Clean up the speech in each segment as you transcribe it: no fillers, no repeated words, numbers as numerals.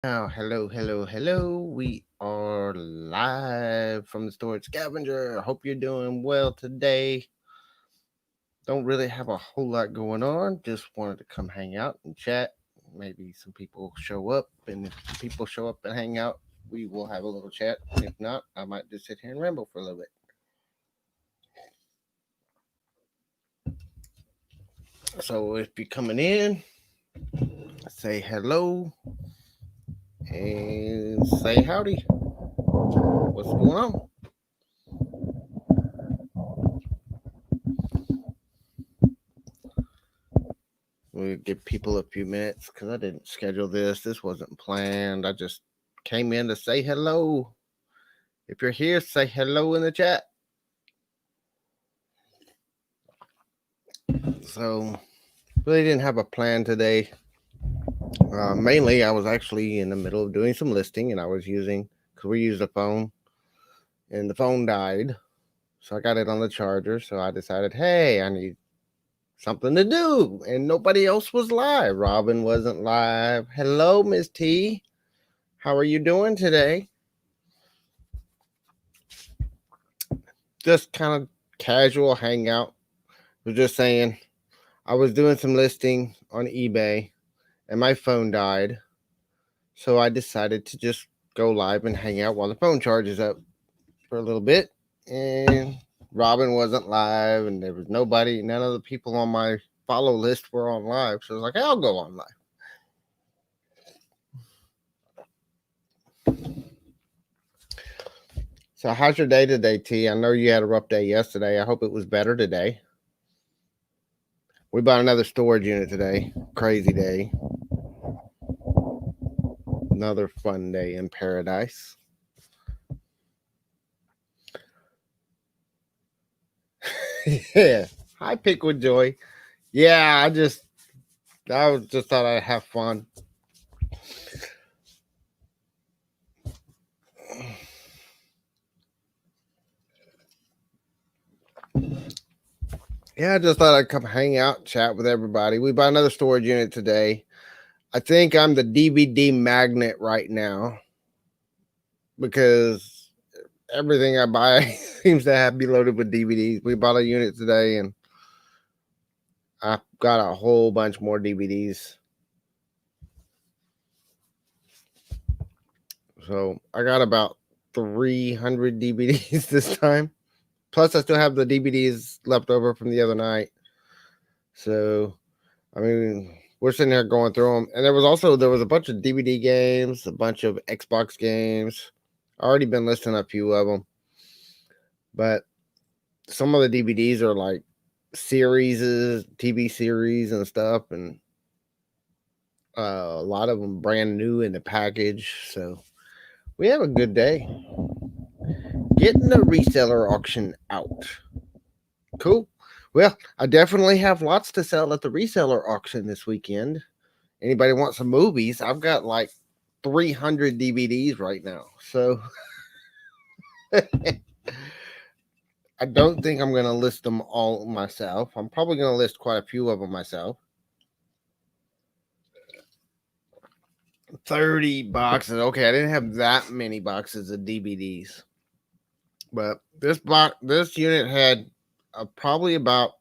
Now, hello. We are live from the Storage Scavenger. Hope you're doing well today. Don't really have a whole lot going on. Just wanted to come hang out and chat. Maybe some people show up, and if people show up and hang out, we will have a little chat. If not, I might just sit here and ramble for a little bit. So if you're coming in, say hello and say howdy. What's going on? We'll give people a few minutes because I didn't schedule this. This wasn't planned. I just came in to say hello. If you're here, say hello in the chat. So, really didn't have a plan today. Mainly, I was actually in the middle of doing some listing and I was using, because we used a phone and the phone died. So, I got it on the charger. So, I decided, hey, I need something to do. And nobody else was live. Robin wasn't live. Hello, Miss T. How are you doing today? Just kind of casual hangout. Was just saying, I was doing some listing on eBay and my phone died. So I decided to just go live and hang out while the phone charges up for a little bit. And Robin wasn't live and there was nobody, none of the people on my follow list were on live. So I was like, hey, I'll go on live. So how's your day today, T? I know you had a rough day yesterday. I hope it was better today. We bought another storage unit today. Crazy day. Another fun day in paradise. Yeah. Hi, Pick with Joy. Yeah, I was just thought I'd have fun. Yeah, I just thought I'd come hang out, chat with everybody. We bought another storage unit today. I think I'm the DVD magnet right now because everything I buy seems to have be loaded with DVDs. We bought a unit today and I got a whole bunch more DVDs. So I got about 300 DVDs this time. Plus, I still have the DVDs left over from the other night. So, I mean, we're sitting there going through them, and there was a bunch of DVD games, a bunch of Xbox games. I already been listing a few of them, but some of the DVDs are like series, TV series, and stuff, and a lot of them brand new in the package. So we have a good day getting the reseller auction out. Cool. Well, I definitely have lots to sell at the reseller auction this weekend. Anybody want some movies? I've got like 300 DVDs right now. So I don't think I'm going to list them all myself. I'm probably going to list quite a few of them myself. 30 boxes. Okay, I didn't have that many boxes of DVDs. But this unit had probably about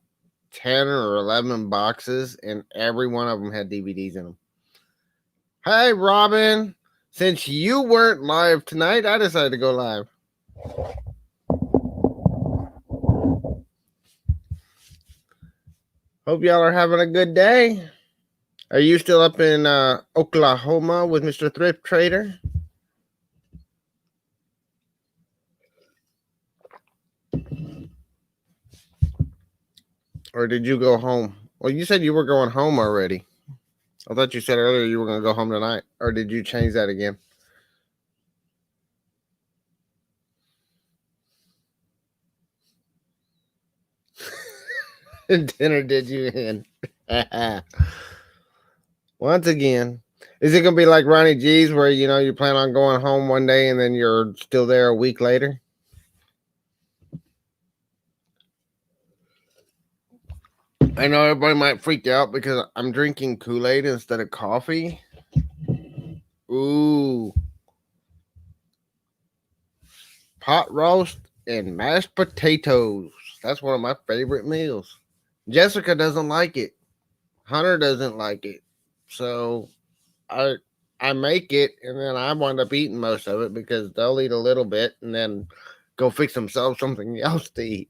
10 or 11 boxes and every one of them had DVDs in them. Hey, Robin. Since you weren't live tonight, I decided to go live. Hope y'all are having a good day. Are you still up in Oklahoma with Mr. Thrift Trader? Or did you go home? Well, you said you were going home already. I thought you said earlier you were going to go home tonight. Or did you change that again? Dinner did you in? Once again, is it going to be like Ronnie G's where, you plan on going home one day and then you're still there a week later? I know everybody might freak out because I'm drinking Kool-Aid instead of coffee. Ooh, pot roast and mashed potatoes. That's one of my favorite meals. Jessica doesn't like it. Hunter doesn't like it. So I I make it and then I wind up eating most of it because they'll eat a little bit and then go fix themselves something else to eat.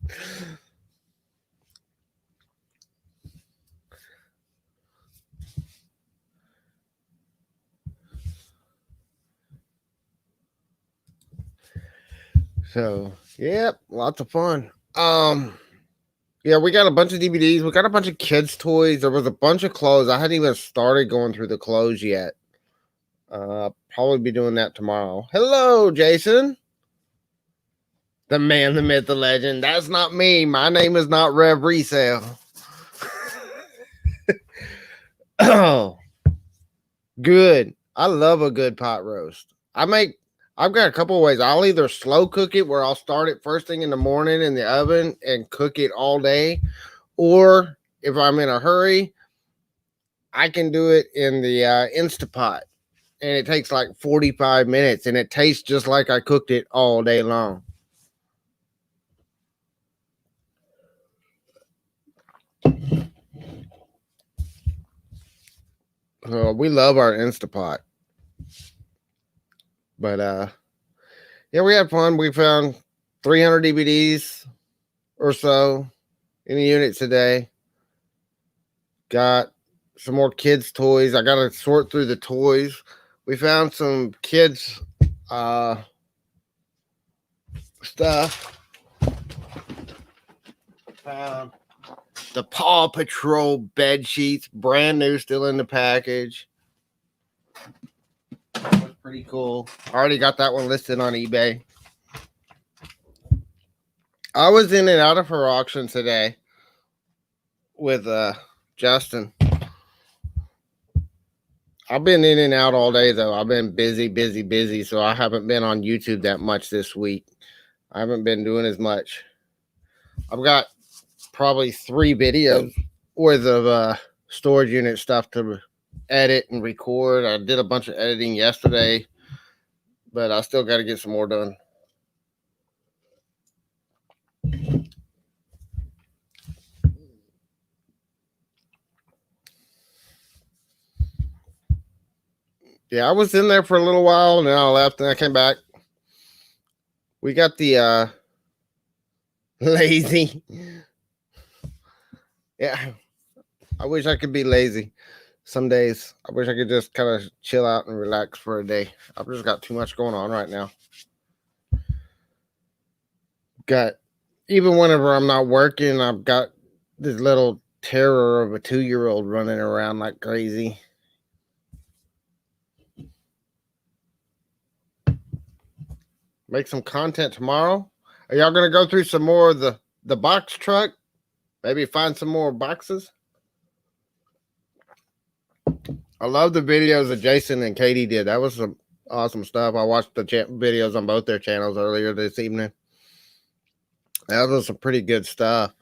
So yep, lots of fun. Yeah, we got a bunch of DVDs. We got a bunch of kids' toys. There was a bunch of clothes. I hadn't even started going through the clothes yet. Probably be doing that tomorrow. Hello, Jason. The man, the myth, the legend. That's not me. My name is not Rev Resale. Oh, good. I love a good pot roast. I've got a couple of ways. I'll either slow cook it where I'll start it first thing in the morning in the oven and cook it all day. Or if I'm in a hurry, I can do it in the Instapot. And it takes like 45 minutes and it tastes just like I cooked it all day long. So we love our Instapot. But yeah, we had fun. We found 300 DVDs or so in the unit today. Got some more kids' toys. I got to sort through the toys. We found some kids' stuff. Found the Paw Patrol bed sheets, brand new, still in the package. That was pretty cool. I already got that one listed on eBay. I was in and out of her auction today with Justin. I've been in and out all day though. I've been busy, so I haven't been on YouTube that much this week. I haven't been doing as much. I've got probably 3 videos worth of storage unit stuff to edit and record. I did a bunch of editing yesterday, but I still got to get some more done. Yeah, I was in there for a little while and then I left and I came back. We got the lazy. Yeah, I wish I could be lazy. Some days I wish I could just kind of chill out and relax for a day. I've just got too much going on right now. Got even whenever I'm not working, I've got this little terror of a 2-year-old running around like crazy. Make some content tomorrow. Are y'all gonna go through some more of the box truck? Maybe find some more boxes. I love the videos that Jason and Katie did. That was some awesome stuff. I watched the videos on both their channels earlier this evening. That was some pretty good stuff.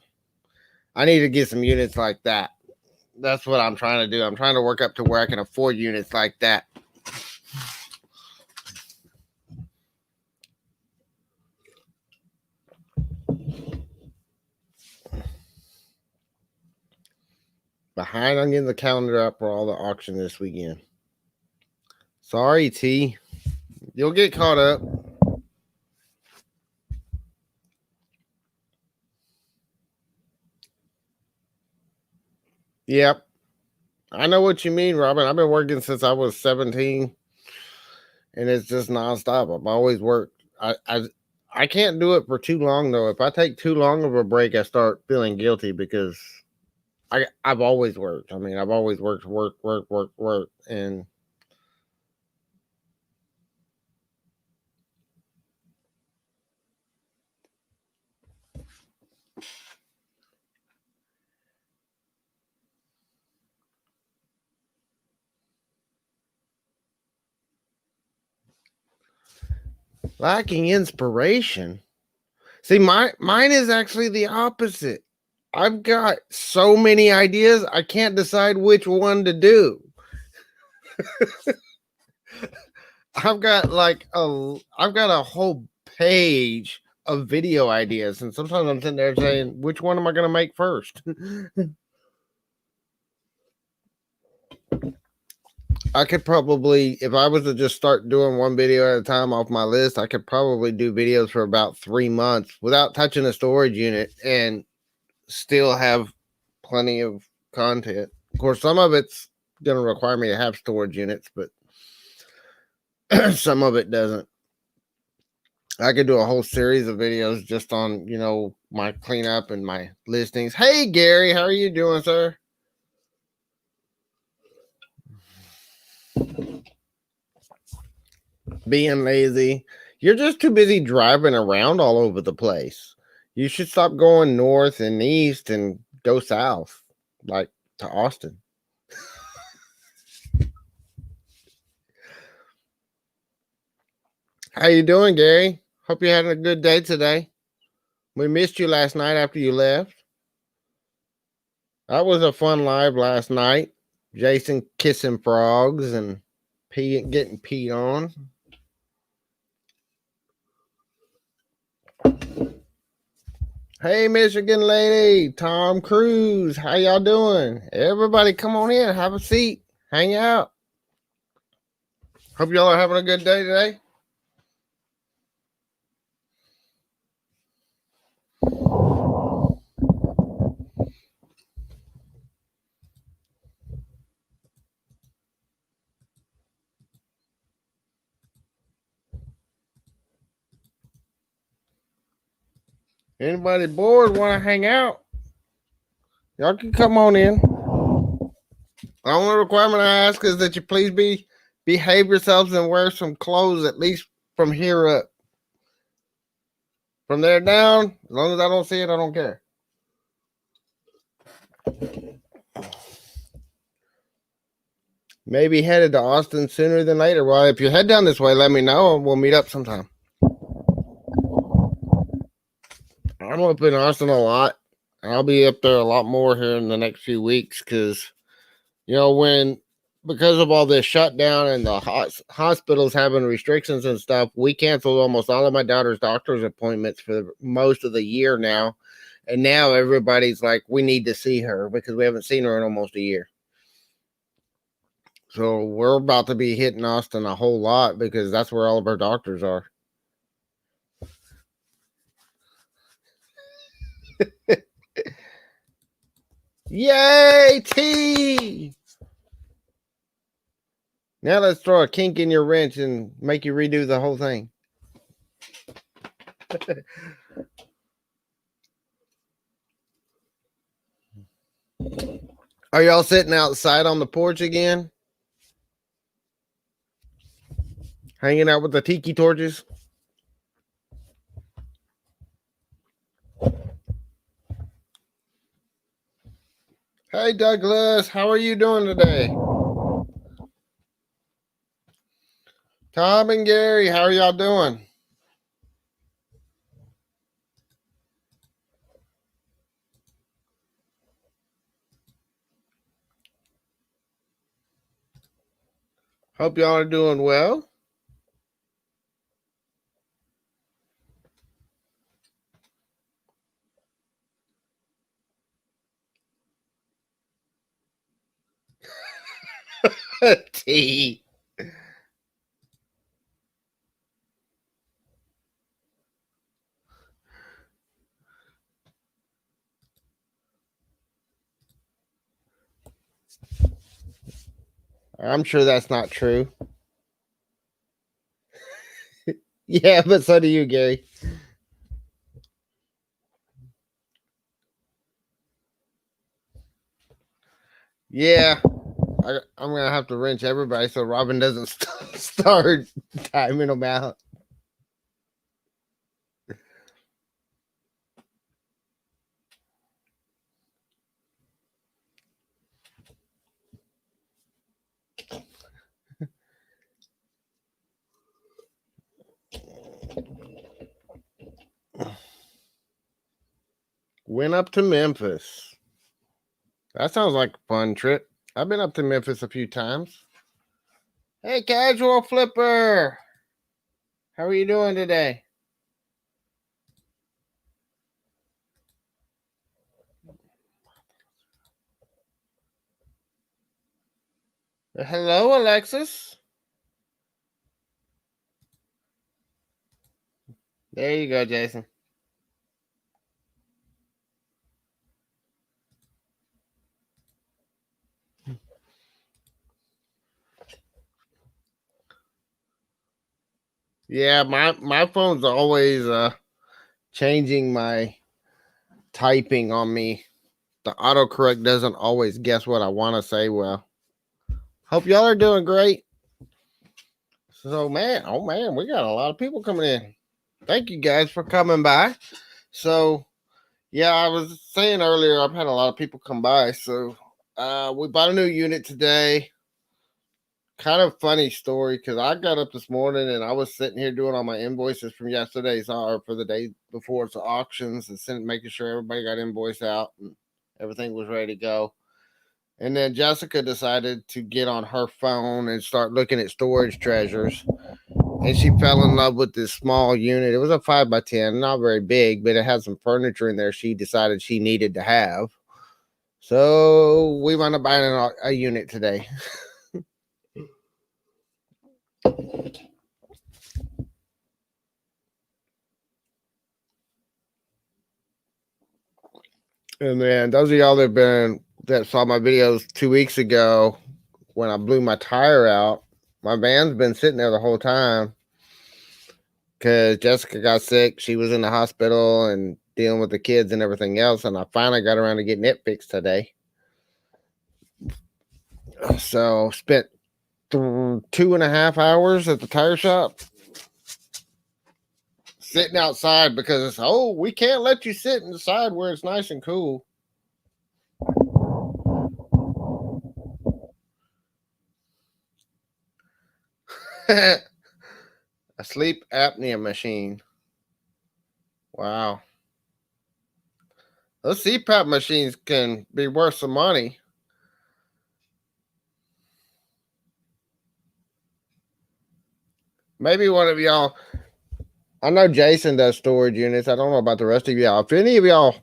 I need to get some units like that. That's what I'm trying to do. I'm trying to work up to where I can afford units like that. Behind on getting the calendar up for all the auction this weekend. Sorry, T. You'll get caught up. Yep. I know what you mean, Robin. I've been working since I was 17 and it's just nonstop. I've always worked. I can't do it for too long though. If I take too long of a break, I start feeling guilty because I've always worked. I mean, I've always worked, and lacking inspiration. See, mine is actually the opposite. I've got so many ideas, I can't decide which one to do. I've got a whole page of video ideas, and sometimes I'm sitting there saying, which one am I going to make first? I could probably, if I was to just start doing one video at a time off my list, I could probably do videos for about 3 months without touching a storage unit and still have plenty of content. Of course, some of it's going to require me to have storage units, but some of it doesn't. I could do a whole series of videos just on, my cleanup and my listings. Hey, Gary, how are you doing, sir? Being lazy. You're just too busy driving around all over the place. You should stop going north and east and go south, like to Austin. How you doing, Gary? Hope you had a good day today. We missed you last night after you left. That was a fun live last night. Jason kissing frogs and getting peed on. Hey, Michigan lady, Tom Cruise, how y'all doing? Everybody come on in, have a seat, hang out. Hope y'all are having a good day today. Anybody bored, want to hang out? Y'all can come on in. The only requirement I ask is that you please behave yourselves and wear some clothes at least from here up. From there down, as long as I don't see it, I don't care. Maybe headed to Austin sooner than later. Well, if you head down this way, let me know and we'll meet up sometime. I'm up in Austin a lot. I'll be up there a lot more here in the next few weeks because, because of all this shutdown and the hospitals having restrictions and stuff, we canceled almost all of my daughter's doctor's appointments for most of the year now. And now everybody's like, we need to see her because we haven't seen her in almost a year. So we're about to be hitting Austin a whole lot because that's where all of our doctors are. Yay, T! Now let's throw a kink in your wrench and make you redo the whole thing. Are y'all sitting outside on the porch again? Hanging out with the tiki torches? Hey, Douglas, how are you doing today? Tom and Gary, how are y'all doing? Hope y'all are doing well. T. I'm sure that's not true. Yeah, but so do you, Gary. Yeah, I'm going to have to wrench everybody so Robin doesn't start timing them out. Went up to Memphis. That sounds like a fun trip. I've been up to Memphis a few times. Hey, Casual Flipper. How are you doing today? Hello, Alexis. There you go, Jason. Yeah, my phone's always changing my typing on me. The autocorrect doesn't always guess what I want to say. Well, hope y'all are doing great. So, man, oh man, we got a lot of people coming in. Thank you guys for coming by. So, yeah, I was saying earlier, I've had a lot of people come by. So, we bought a new unit today. Kind of funny story because I got up this morning and I was sitting here doing all my invoices from yesterday's or for the day before it's auctions and making sure everybody got invoice out and everything was ready to go. And then Jessica decided to get on her phone and start looking at storage treasures. And she fell in love with this small unit. It was a 5x10, not very big, but it had some furniture in there she decided she needed to have. So we wound up buying a unit today. And then those of y'all that saw my videos 2 weeks ago when I blew my tire out, my van's been sitting there the whole time because Jessica got sick. She was in the hospital and dealing with the kids and everything else. And I finally got around to getting it fixed today. So spent 2.5 hours at the tire shop sitting outside because we can't let you sit inside where it's nice and cool. A sleep apnea machine. Wow. Those CPAP machines can be worth some money. Maybe one of y'all, I know Jason does storage units. I don't know about the rest of y'all. If any of y'all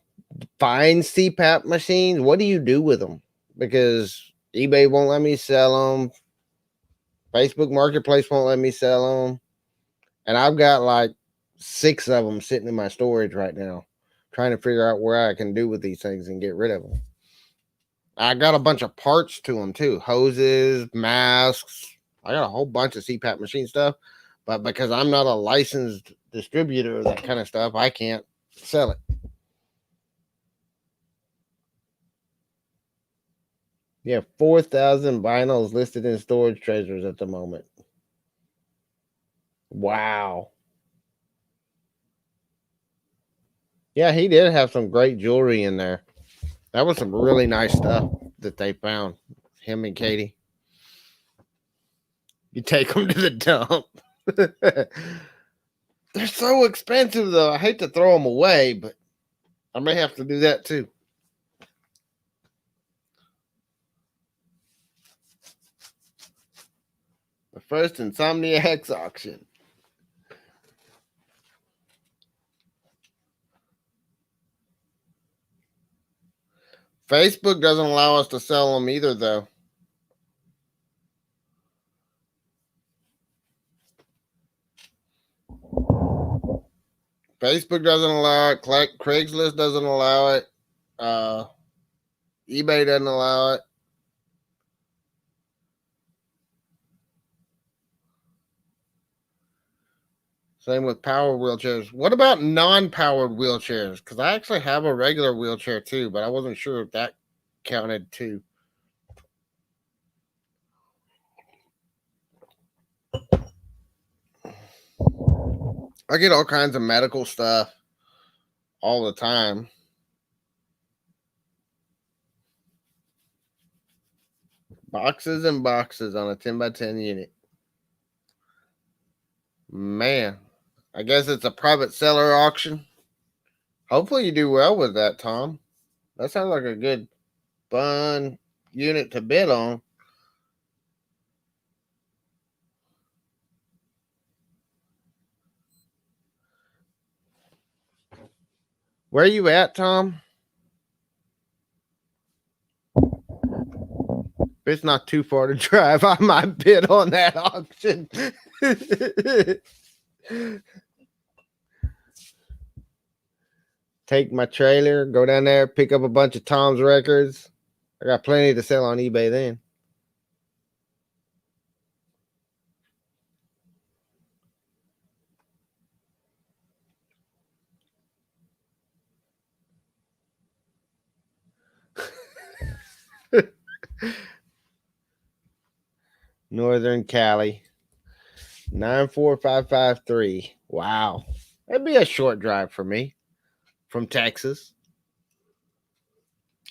find CPAP machines, what do you do with them? Because eBay won't let me sell them. Facebook Marketplace won't let me sell them. And I've got like 6 of them sitting in my storage right now, trying to figure out where I can do with these things and get rid of them. I got a bunch of parts to them too, hoses, masks. I got a whole bunch of CPAP machine stuff, but because I'm not a licensed distributor of that kind of stuff, I can't sell it. Yeah, 4,000 vinyls listed in storage treasures at the moment. Wow. Yeah, he did have some great jewelry in there. That was some really nice stuff that they found. Him and Katie. You take them to the dump. They're so expensive, though. I hate to throw them away, but I may have to do that too. The first Insomniacs auction. Facebook doesn't allow us to sell them either, though. Facebook doesn't allow it. Craigslist doesn't allow it. Uh, eBay doesn't allow it. Same with power wheelchairs. What about non-powered wheelchairs? Because I actually have a regular wheelchair too, but I wasn't sure if that counted too. I get all kinds of medical stuff all the time. Boxes and boxes on a 10x10 unit. Man, I guess it's a private seller auction. Hopefully you do well with that, Tom. That sounds like a good, fun unit to bid on. Where are you at, Tom? If it's not too far to drive, I might bid on that auction. Take my trailer, go down there, pick up a bunch of Tom's records. I got plenty to sell on eBay then. Northern Cali. 94553. Wow. That'd be a short drive for me from Texas.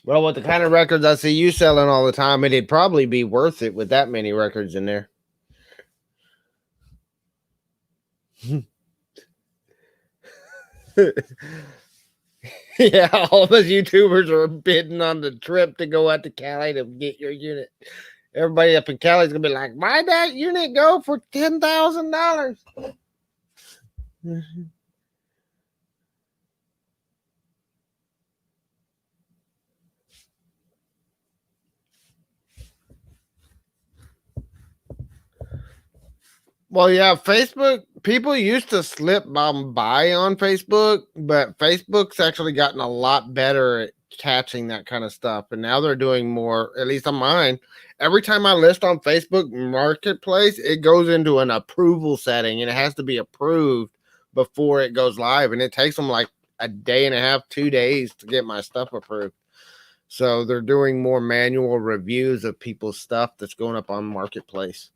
Well, with the kind of records I see you selling all the time, it'd probably be worth it with that many records in there. Yeah, all the YouTubers are bidding on the trip to go out to Cali to get your unit. Everybody up in Cali is gonna be like, "Why'd that unit go for $10,000?" Well, yeah, Facebook, people used to slip by on Facebook, but Facebook's actually gotten a lot better at catching that kind of stuff. And now they're doing more, at least on mine. Every time I list on Facebook Marketplace, it goes into an approval setting and it has to be approved before it goes live. And it takes them like a day and a half, 2 days to get my stuff approved. So they're doing more manual reviews of people's stuff that's going up on Marketplace.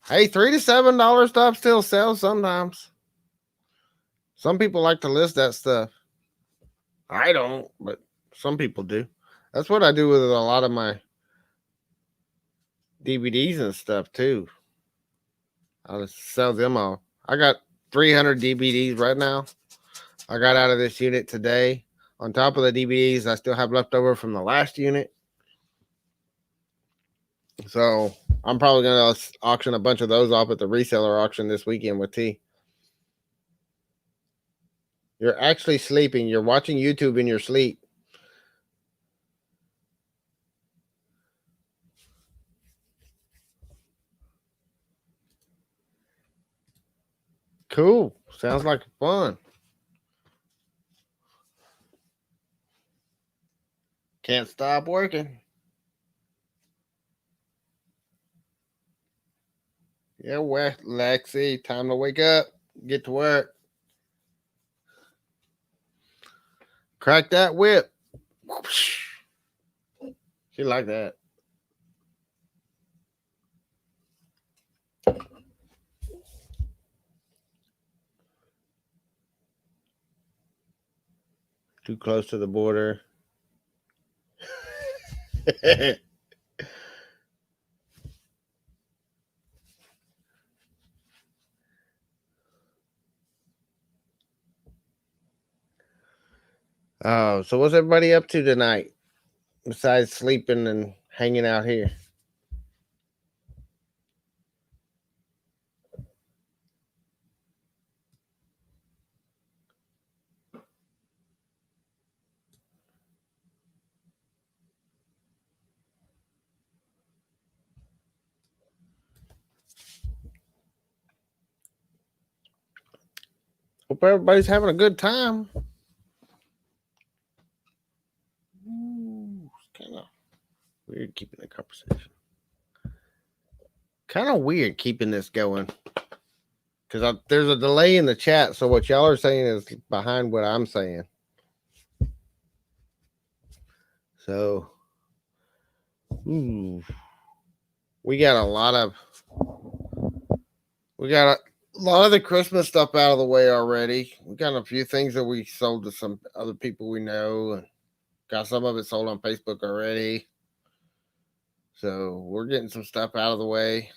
Hey, $3 to $7 stuff still sells sometimes. Some people like to list that stuff. I don't, but some people do. That's what I do with a lot of my DVDs and stuff too. I just sell them all. I got 300 DVDs right now. I got out of this unit today. On top of the DVDs, I still have left over from the last unit. So I'm probably going to auction a bunch of those off at the reseller auction this weekend with T. You're actually sleeping. You're watching YouTube in your sleep. Cool. Sounds like fun. Can't stop working. Yeah, well, Lexi, time to wake up, get to work. Crack that whip. She like that. Too close to the border. Oh, so what's everybody up to tonight besides sleeping and hanging out here? Hope everybody's having a good time. It's kind of weird keeping the conversation. Kind of weird keeping this going because there's a delay in the chat. So what y'all are saying is behind what I'm saying. So, we got a lot of the Christmas stuff out of the way already. We got a few things that we sold to some other people we know, and got some of it sold on Facebook already. So we're getting some stuff out of the way,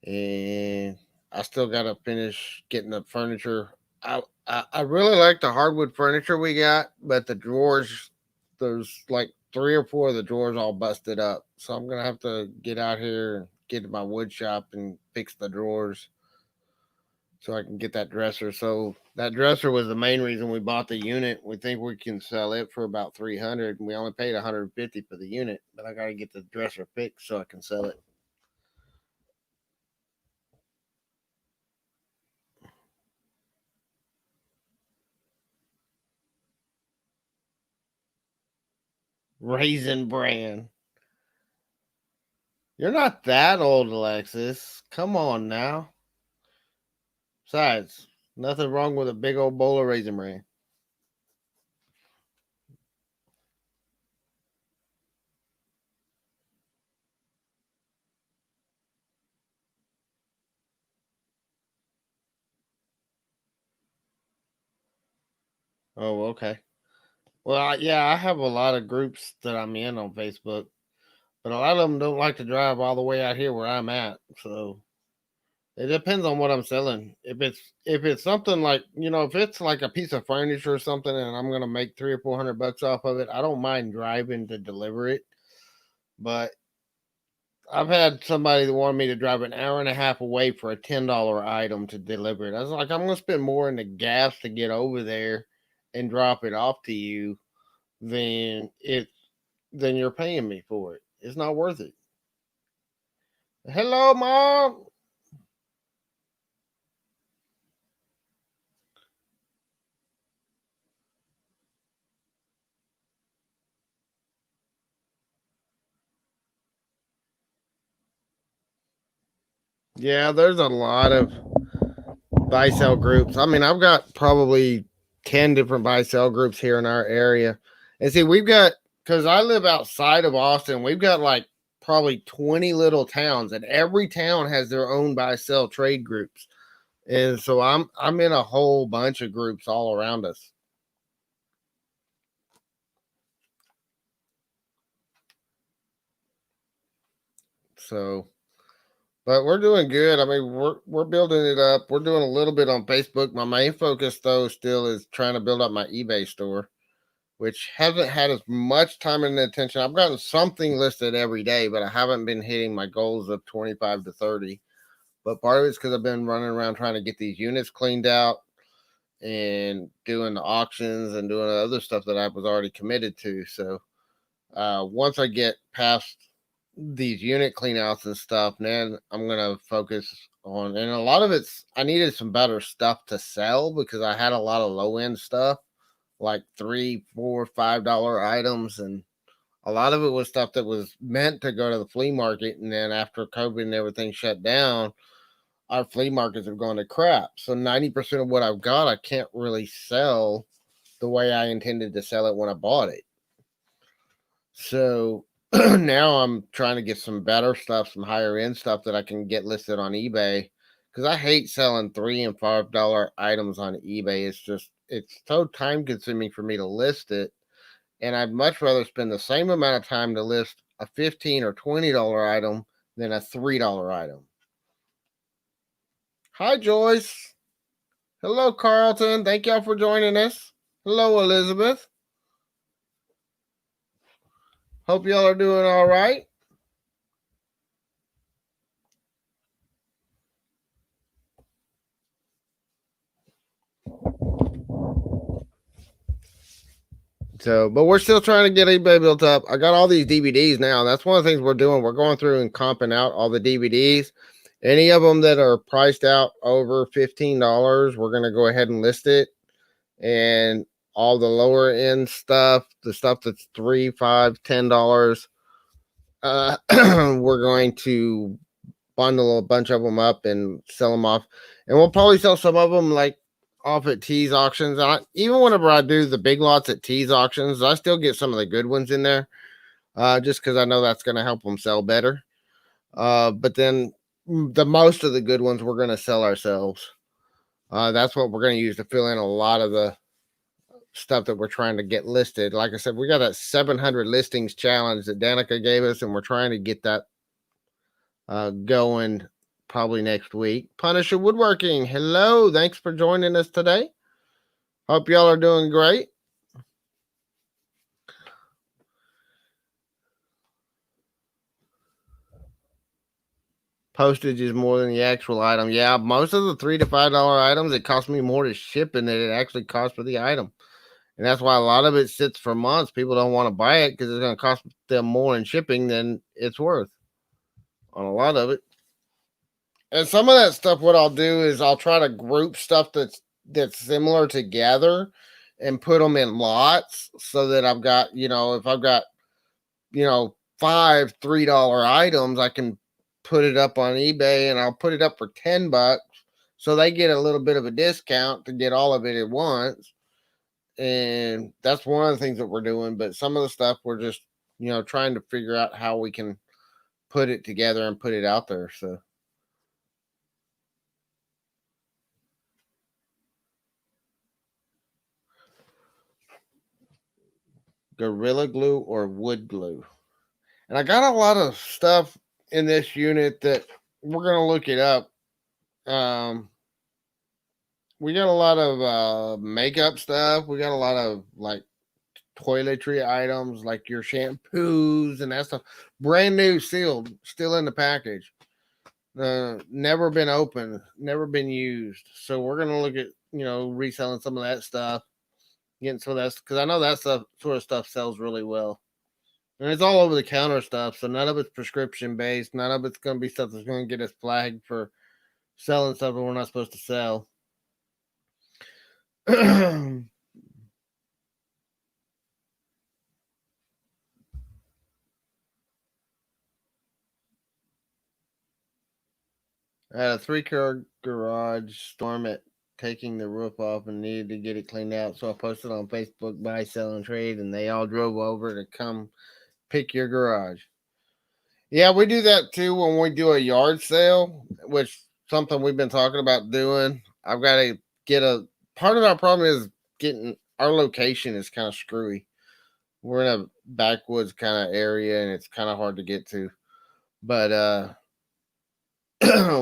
and I still got to finish getting the furniture. I really like the hardwood furniture we got, but the drawers, there's like 3 or 4 of the drawers all busted up. So I'm gonna have to get out here and get to my wood shop and fix the drawers so I can get that dresser. So that dresser was the main reason we bought the unit. We think we can sell it for about 300, and we only paid 150 for the unit. But I got to get the dresser fixed so I can sell it. Raisin Bran. You're not that old, Alexis. Come on now. Besides, nothing wrong with a big old bowl of Raisin Bran. Oh, okay. Well, yeah, I have a lot of groups that I'm in on Facebook, but a lot of them don't like to drive all the way out here where I'm at. So it depends on what I'm selling. If it's something like, if it's like a piece of furniture or something, and I'm gonna make 300 or 400 bucks off of it, I don't mind driving to deliver it. But I've had somebody that wanted me to drive an hour and a half away for a $10 item to deliver it. I was like, I'm gonna spend more in the gas to get over there and drop it off to you than you're paying me for it. It's not worth it. Hello, mom. Yeah, there's a lot of buy sell groups. I mean, I've got probably 10 different buy sell groups here in our area. And see, we've got, because I live outside of Austin, we've got like probably 20 little towns, and every town has their own buy sell trade groups. And so I'm in a whole bunch of groups all around us. So, but we're doing good. I mean, we're building it up. We're doing a little bit on Facebook. My main focus though still is trying to build up my eBay store, which hasn't had as much time and attention. I've gotten something listed every day, but I haven't been hitting my goals of 25 to 30. But part of it's because I've been running around trying to get these units cleaned out and doing the auctions and doing other stuff that I was already committed to. So once I get past these unit cleanouts and stuff, then I'm gonna focus on, and a lot of it's, I needed some better stuff to sell because I had a lot of low end stuff like $3, $4, $5 items, and a lot of it was stuff that was meant to go to the flea market. And then after COVID and everything shut down, our flea markets have gone to crap. So 90% of what I've got, I can't really sell the way I intended to sell it when I bought it. So now I'm trying to get some better stuff, some higher end stuff that I can get listed on eBay. Because I hate selling $3 and $5 items on eBay. It's so time consuming for me to list it, and I'd much rather spend the same amount of time to list a $15 or $20 item than a $3 item. Hi, Joyce. Hello, Carlton. Thank y'all for joining us. Hello, Elizabeth. Hope y'all are doing all right. So, but we're still trying to get eBay built up. I got all these DVDs now. That's one of the things we're doing. We're going through and comping out all the DVDs. Any of them that are priced out over $15, we're going to go ahead and list it. And all the lower end stuff, the stuff that's $3, $5, $10, we're going to bundle a bunch of them up and sell them off. And we'll probably sell some of them like off at Tees auctions. Even whenever I do the big lots at Tees auctions, I still get some of the good ones in there, just because I know that's going to help them sell better. But then the most of the good ones we're going to sell ourselves. That's what we're going to use to fill in a lot of the stuff that we're trying to get listed. Like I said, we got that 700 listings challenge that Danica gave us, and we're trying to get that going probably next week. Punisher Woodworking, hello. Thanks for joining us today. Hope y'all are doing great. postage is more than the actual item. Yeah, most of the $3 to $5 items, it costs me more to ship than it actually costs for the item. And that's why a lot of it sits for months. People don't want to buy it because it's going to cost them more in shipping than it's worth on a lot of it. And some of that stuff, what I'll do is I'll try to group stuff that's similar together and put them in lots so that I've got, if I've got, five $3 items, I can put it up on eBay and I'll put it up for $10 so they get a little bit of a discount to get all of it at once. And that's one of the things that we're doing. But some of the stuff we're just, trying to figure out how we can put it together and put it out there. So. Gorilla Glue or wood glue. And I got a lot of stuff in this unit that we're going to look it up. We got a lot of makeup stuff. We got a lot of like toiletry items, like your shampoos and that stuff. Brand new, sealed, still in the package. Never been opened, never been used. So we're going to look at, reselling some of that stuff. Getting some of that, because I know that sort of stuff sells really well. And it's all over the counter stuff, so none of it's prescription based. None of it's going to be stuff that's going to get us flagged for selling stuff that we're not supposed to sell. I had a 3-car garage storm at taking the roof off and needed to get it cleaned out. So I posted on Facebook, buy, sell, and trade, and they all drove over to come pick your garage. Yeah, we do that too when we do a yard sale, which something we've been talking about doing. I've got to get part of our problem is getting our location is kind of screwy. We're in a backwoods kind of area and it's kind of hard to get to. But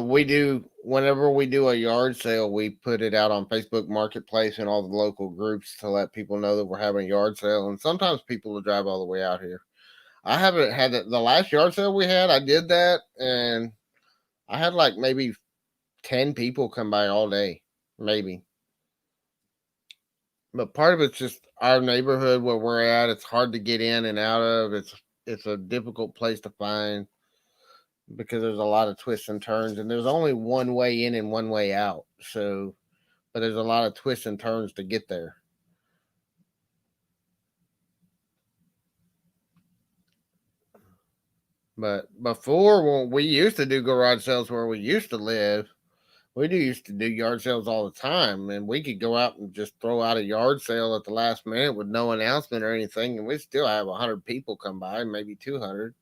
we do, whenever we do a yard sale, we put it out on Facebook Marketplace and all the local groups to let people know that we're having a yard sale. And sometimes people will drive all the way out here. I haven't had the last yard sale we had. I did that, and I had like maybe 10 people come by all day, maybe. But part of it's just our neighborhood where we're at. It's hard to get in and out of. It's a difficult place to find because there's a lot of twists and turns, and there's only one way in and one way out. So, but there's a lot of twists and turns to get there. But before, when we used to do garage sales where we used to live, we used to do yard sales all the time, and we could go out and just throw out a yard sale at the last minute with no announcement or anything, and we still have 100 people come by, maybe 200.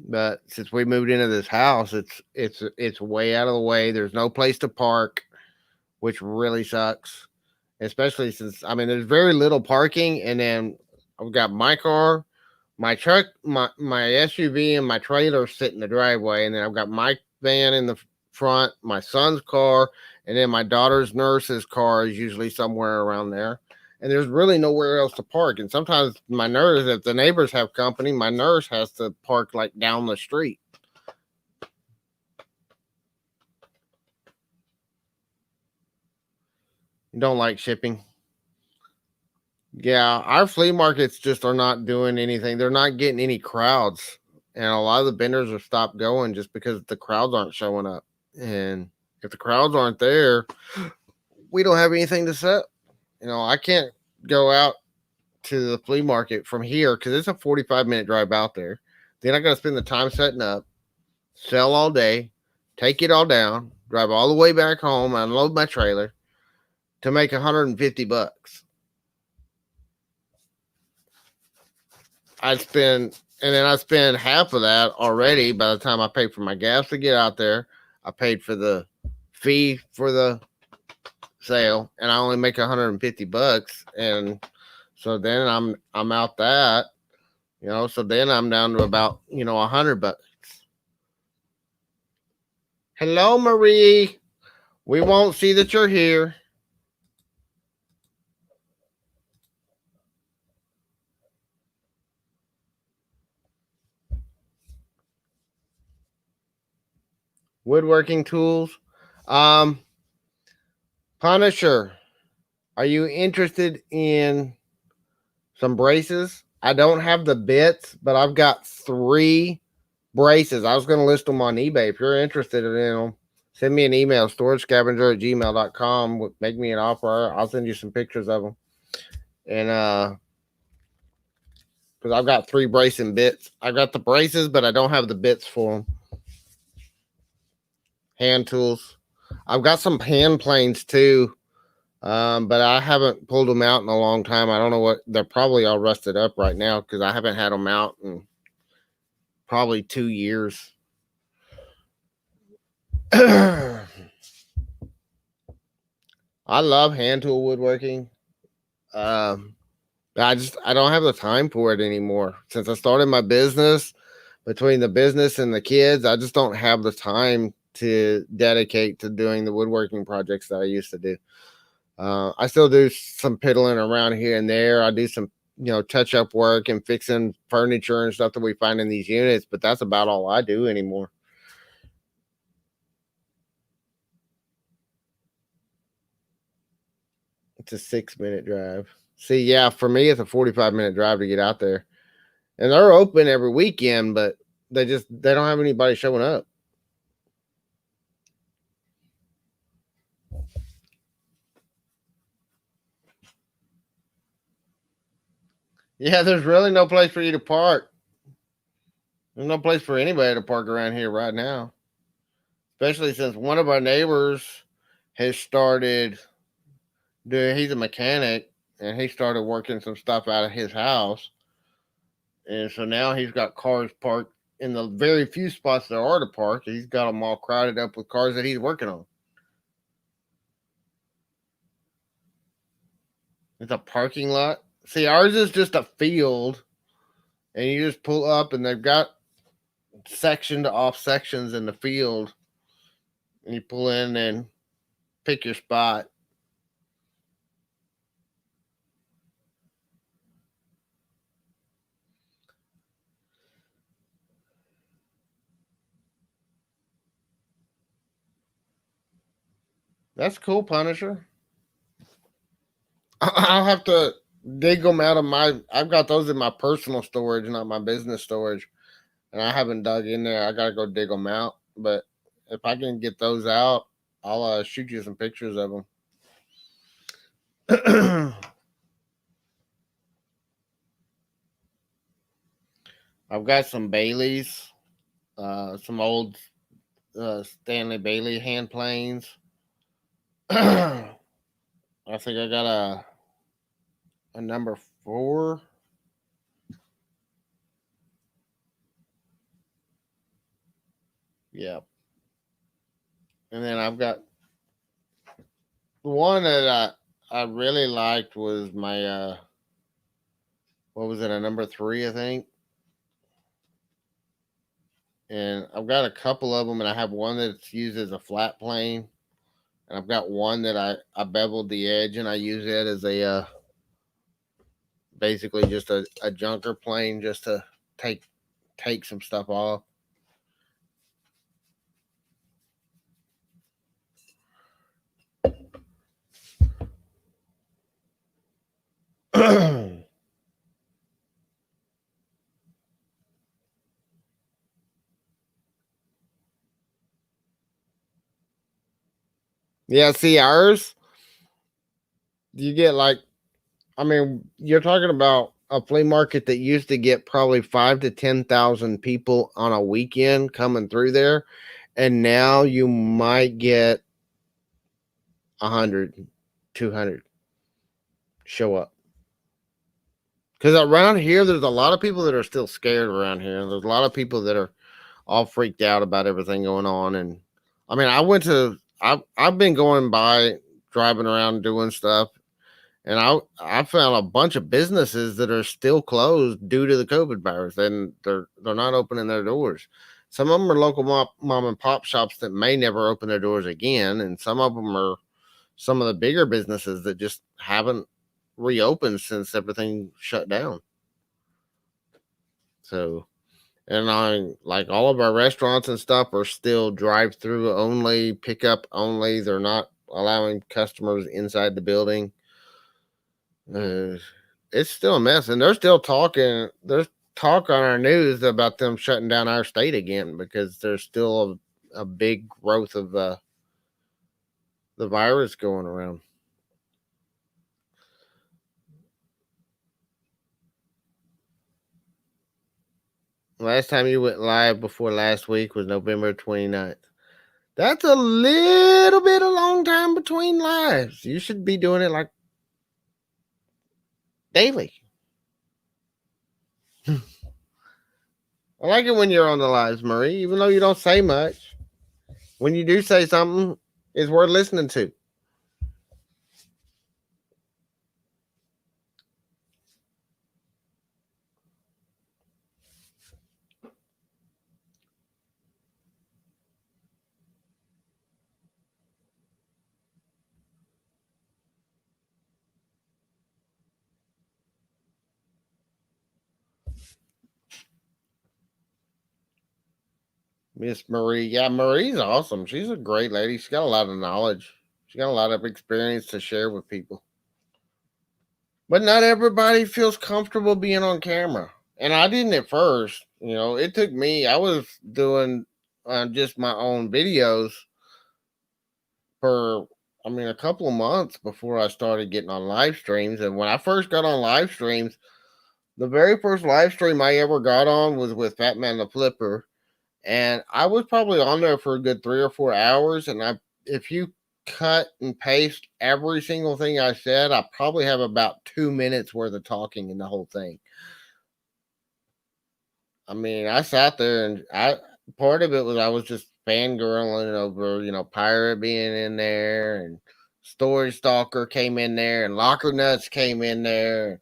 But since we moved into this house, it's way out of the way. There's no place to park, which really sucks. Especially since there's very little parking, and then I've got my car, my truck, my SUV, and my trailer sit in the driveway, and then I've got my van in the front, my son's car, and then my daughter's nurse's car is usually somewhere around there. And there's really nowhere else to park. And sometimes my nurse, if the neighbors have company, my nurse has to park like down the street. You don't like shipping? Yeah, our flea markets just are not doing anything. They're not getting any crowds. And a lot of the vendors have stopped going just because the crowds aren't showing up. And if the crowds aren't there, we don't have anything to sell. I can't go out to the flea market from here because it's a 45-minute drive out there. Then I got to spend the time setting up, sell all day, take it all down, drive all the way back home, unload my trailer to make $150. I spend half of that already by the time I pay for my gas to get out there. I paid for the fee for the sale, and I only make $150. And so then I'm out that, so then I'm down to about, $100. Hello, Marie. We won't see that you're here. woodworking tools. Um, Punisher, are you interested in some braces? I don't have the bits, but I've got 3 braces. I was going to list them on eBay. If you're interested in them, send me an email, storagescavenger@gmail.com. Make me an offer. I'll send you some pictures of them. And because I've got 3 bracing bits. I got the braces, but I don't have the bits for them. Hand tools. I've got some hand planes too, but I haven't pulled them out in a long time. I don't know what they're probably all rusted up right now because I haven't had them out in probably 2 years. I love hand tool woodworking. I don't have the time for it anymore. Since I started my business, between the business and the kids, I just don't have the time to dedicate to doing the woodworking projects that I used to do. I still do some piddling around here and there. I do some, touch up work and fixing furniture and stuff that we find in these units, but that's about all I do anymore. It's a 6-minute drive. See, yeah, for me, it's a 45-minute drive to get out there. And they're open every weekend, but they don't have anybody showing up. Yeah, there's really no place for you to park. There's no place for anybody to park around here right now. Especially since one of our neighbors has started he's a mechanic and he started working some stuff out of his house. And so now he's got cars parked in the very few spots there are to park. He's got them all crowded up with cars that he's working on. It's a parking lot. See, ours is just a field, and you just pull up, and they've got sectioned off sections in the field, and you pull in and pick your spot. That's cool, Punisher. I'll have to dig them out of I've got those in my personal storage, not my business storage, and I haven't dug in there. I gotta go dig them out. But if I can get those out, I'll shoot you some pictures of them. I've got some Baileys, some old Stanley Bailey hand planes. I think I got a number 4. Yep. And then I've got the one that I really liked was my what was it, a number 3, I think. And I've got a couple of them, and I have one that's used as a flat plane, and I've got one that I beveled the edge, and I use it as a basically just a junker plane just to take some stuff off. Yeah, see, ours, you get like, I mean, you're talking about a flea market that used to get probably 5 to 10,000 people on a weekend coming through there, and now you might get 100, 200 show up. Because around here, there's a lot of people that are still scared around here. There's a lot of people that are all freaked out about everything going on. And I mean, I've been going by, driving around doing stuff, and I found a bunch of businesses that are still closed due to the COVID virus, and they're not opening their doors. Some of them are local mom and pop shops that may never open their doors again, and some of them are some of the bigger businesses that just haven't reopened since everything shut down. So, And on like all of our restaurants and stuff are still drive through only, pickup only. They're not allowing customers inside the building. Uh, it's still a mess, and they're still talking. There's talk on our news about them shutting down our state again because there's still a big growth of the virus going around. Last time you went live before last week was November 29th. That's a little bit a long time between lives. You should be doing it like daily. I like it when you're on the lives, Marie, even though you don't say much. When you do say something, it's worth listening to. Miss Marie. Yeah, Marie's awesome. She's a great lady. She's got a lot of knowledge. She's got a lot of experience to share with people. But not everybody feels comfortable being on camera. And I didn't at first. It took me, I was doing just my own videos for, a couple of months before I started getting on live streams. And when I first got on live streams, the very first live stream I ever got on was with Fat Man the Flipper. And I was probably on there for a good 3 or 4 hours. And if you cut and paste every single thing I said, I probably have about 2 minutes worth of talking in the whole thing. I sat there and part of it was I was just fangirling over, Pirate being in there, and Story Stalker came in there, and Locker Nuts came in there.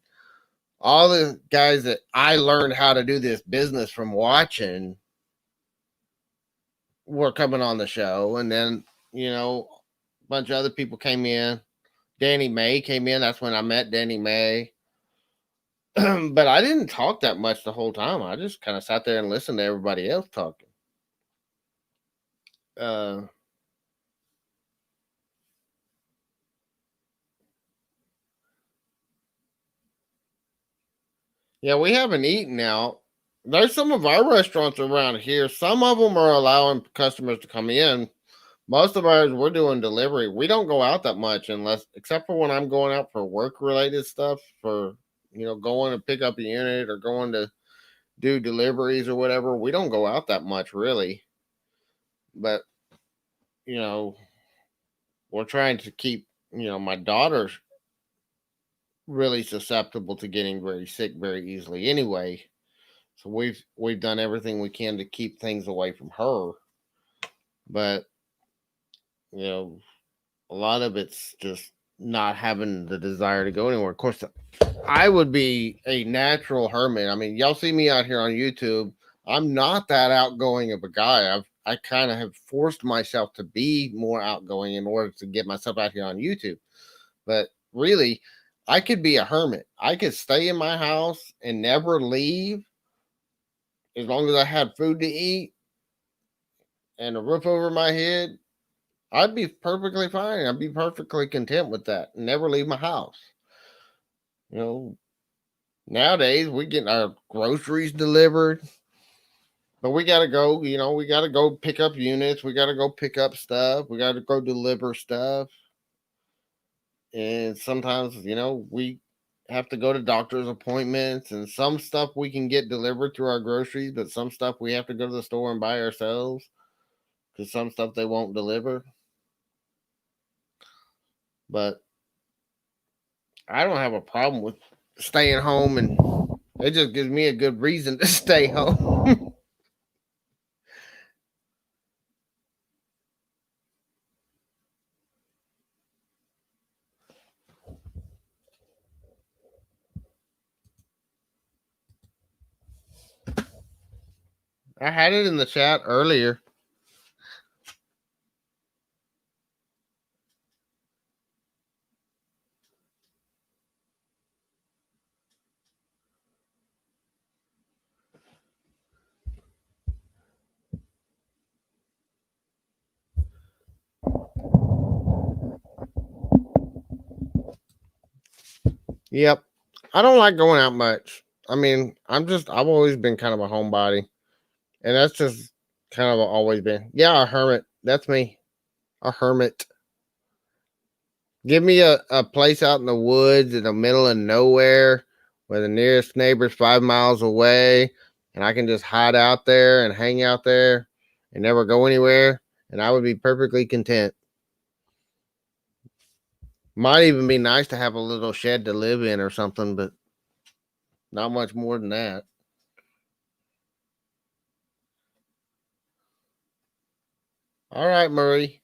All the guys that I learned how to do this business from watching were coming on the show. And then, a bunch of other people came in. Danny May came in. That's when I met Danny May. But I didn't talk that much the whole time. I just kind of sat there and listened to everybody else talking. Uh, yeah, we haven't eaten out. There's some of our restaurants around here. Some of them are allowing customers to come in. Most of ours, we're doing delivery. We don't go out that much except for when I'm going out for work related stuff, for, going to pick up a unit or going to do deliveries or whatever. We don't go out that much really. But, you know, we're trying to keep, my daughter's really susceptible to getting very sick very easily anyway. So we've done everything we can to keep things away from her. But, you know, a lot of it's just not having the desire to go anywhere. Of course, I would be a natural hermit. Y'all see me out here on YouTube. I'm not that outgoing of a guy. I kind of have forced myself to be more outgoing in order to get myself out here on YouTube. But really, I could be a hermit. I could stay in my house and never leave as long as I had food to eat and a roof over my head. I'd be perfectly fine. I'd be perfectly content with that. Never leave my house. You know, nowadays we get our groceries delivered, but we gotta go. We gotta go pick up units. We gotta go pick up stuff. We gotta go deliver stuff. And sometimes, we have to go to doctor's appointments, and some stuff we can get delivered through our groceries, but some stuff we have to go to the store and buy ourselves because some stuff they won't deliver. But I don't have a problem with staying home, and it just gives me a good reason to stay home. I had it in the chat earlier. Yep. I don't like going out much. I mean, I've always been kind of a homebody. And that's just kind of always been. Yeah, a hermit. That's me. A hermit. Give me a place out in the woods in the middle of nowhere where the nearest neighbor's 5 miles away, and I can just hide out there and hang out there and never go anywhere, and I would be perfectly content. Might even be nice to have a little shed to live in or something, but not much more than that. All right, Murray.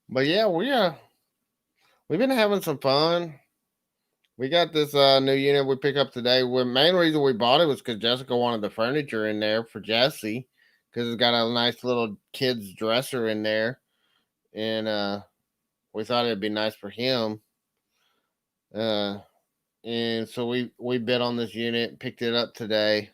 But yeah, we've been having some fun. We got this new unit we pick up today. The main reason we bought it was because Jessica wanted the furniture in there for Jesse, because it's got a nice little kid's dresser in there, and we thought it'd be nice for him. Uh, and so we bid on this unit, picked it up today.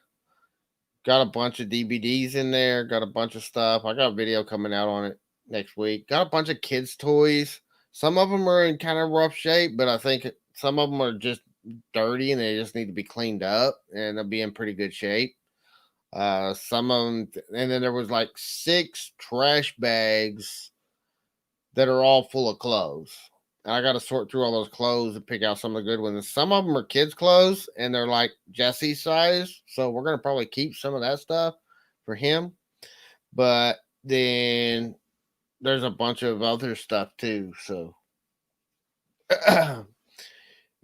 Got a bunch of DVDs in there. Got a bunch of stuff. I got a video coming out on it next week. Got a bunch of kids' toys. Some of them are in kind of rough shape, but I think some of them are just dirty and they just need to be cleaned up, and they'll be in pretty good shape. Some of them, and then there was like 6 trash bags that are all full of clothes. And I got to sort through all those clothes and pick out some of the good ones. Some of them are kids' clothes and they're like Jesse's size, so we're gonna probably keep some of that stuff for him. But then there's a bunch of other stuff too. So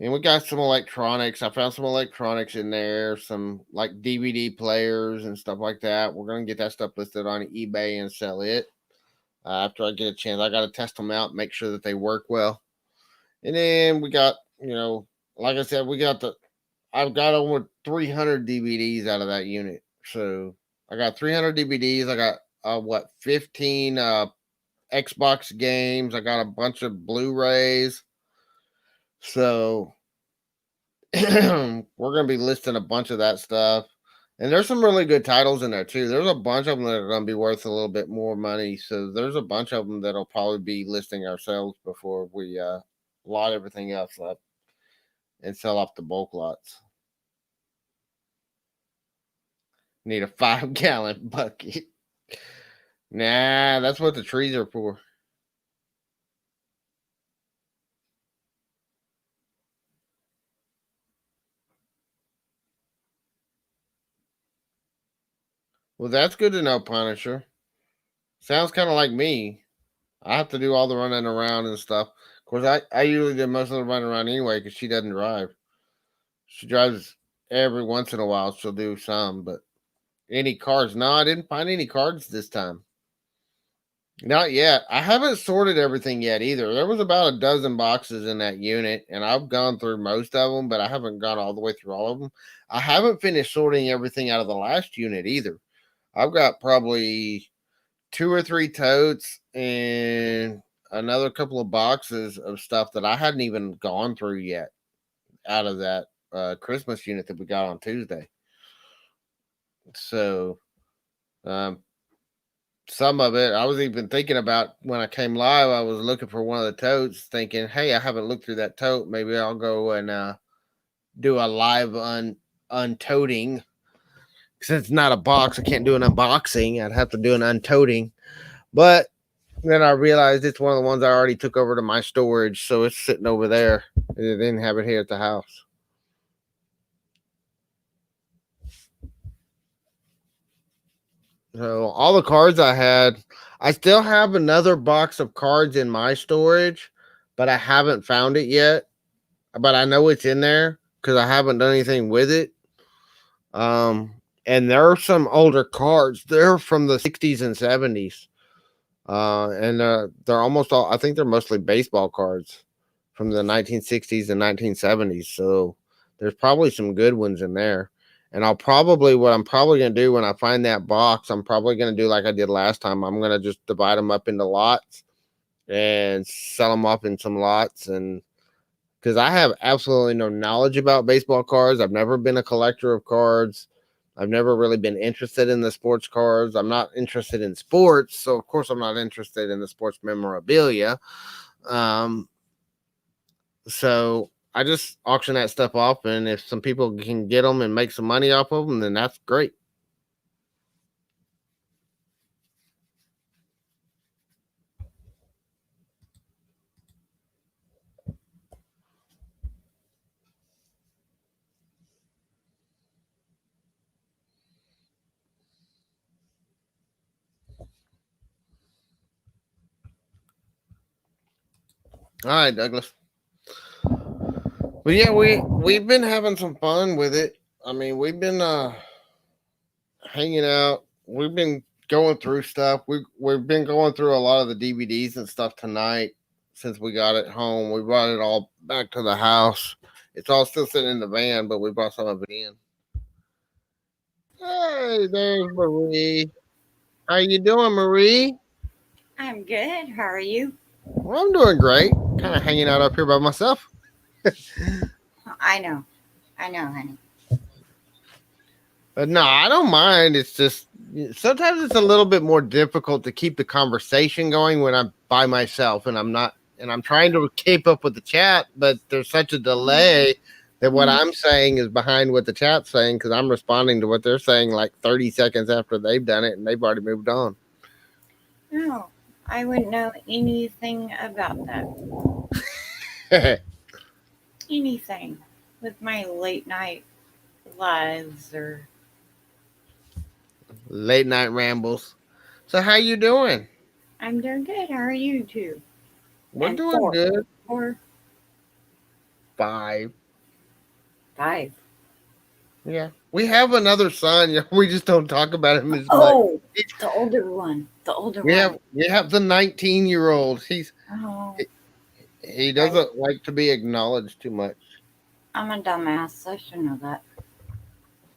and we got some electronics. I found some electronics in there, some like DVD players and stuff like that. We're gonna get that stuff listed on eBay and sell it. After I get a chance, I got to test them out, make sure that they work well. And then we got, like I said, I've got over 300 DVDs out of that unit. So I got 300 DVDs. I got, 15 Xbox games. I got a bunch of Blu rays. So we're going to be listing a bunch of that stuff. And there's some really good titles in there too. There's a bunch of them that are going to be worth a little bit more money. So there's a bunch of them that'll probably be listing ourselves before we lot everything else up and sell off the bulk lots. Need a 5 gallon bucket. Nah, that's what the trees are for. Well, that's good to know, Punisher. Sounds kind of like me. I have to do all the running around and stuff. Of course, I usually do most of the running around anyway because she doesn't drive. She drives every once in a while. She'll do some, but any cards? No, I didn't find any cards this time. Not yet. I haven't sorted everything yet either. There was about a dozen boxes in that unit, and I've gone through most of them, but I haven't gone all the way through all of them. I haven't finished sorting everything out of the last unit either. I've got probably 2 or 3 totes and another couple of boxes of stuff that I hadn't even gone through yet out of that Christmas unit that we got on Tuesday. So, um, some of it I was even thinking about when I came live. I was looking for one of the totes, thinking, "Hey, I haven't looked through that tote. Maybe I'll go and do a live untoting." Since it's not a box, I can't do an unboxing. I'd have to do an untoting. But then I realized it's one of the ones I already took over to my storage, so it's sitting over there. I didn't have it here at the house. So all the cards I had, I still have another box of cards in my storage, but I haven't found it yet. But I know it's in there because I haven't done anything with it. And there are some older cards. They're from the 60s and 70s. And they're almost all, I think they're mostly baseball cards from the 1960s and 1970s. So there's probably some good ones in there. And what I'm probably going to do when I find that box, I'm probably going to do like I did last time. I'm going to just divide them up into lots and sell them off in some lots. And because I have absolutely no knowledge about baseball cards, I've never been a collector of cards. I've never really been interested in the sports cards. I'm not interested in sports, so of course I'm not interested in the sports memorabilia. Um, so I just auction that stuff off, and if some people can get them and make some money off of them, then that's great. All right, Douglas. But yeah, we've been having some fun with it. I mean, we've been hanging out. We've been going through stuff. We've been going through a lot of the DVDs and stuff tonight since we got it home. We brought it all back to the house. It's all still sitting in the van, but we brought some of it in. Hey, there's Marie. How you doing, Marie? I'm good. How are you? Well, I'm doing great. Kind of hanging out up here by myself. I know. I know, honey. But no, I don't mind. It's just sometimes it's a little bit more difficult to keep the conversation going when I'm by myself and I'm trying to keep up with the chat, but there's such a delay that what I'm saying is behind what the chat's saying because I'm responding to what they're saying like 30 seconds after they've done it and they've already moved on. No, I wouldn't know anything about that. Anything with my late night lives or Late night rambles. So how you doing? I'm doing good. How are you two? We're And doing good. 4, 5. 5. Yeah. We have another son. We just don't talk about him as much. Oh, the older one. The older one. We have the 19-year-old. Oh, He doesn't like to be acknowledged too much. I'm a dumbass. I should know that.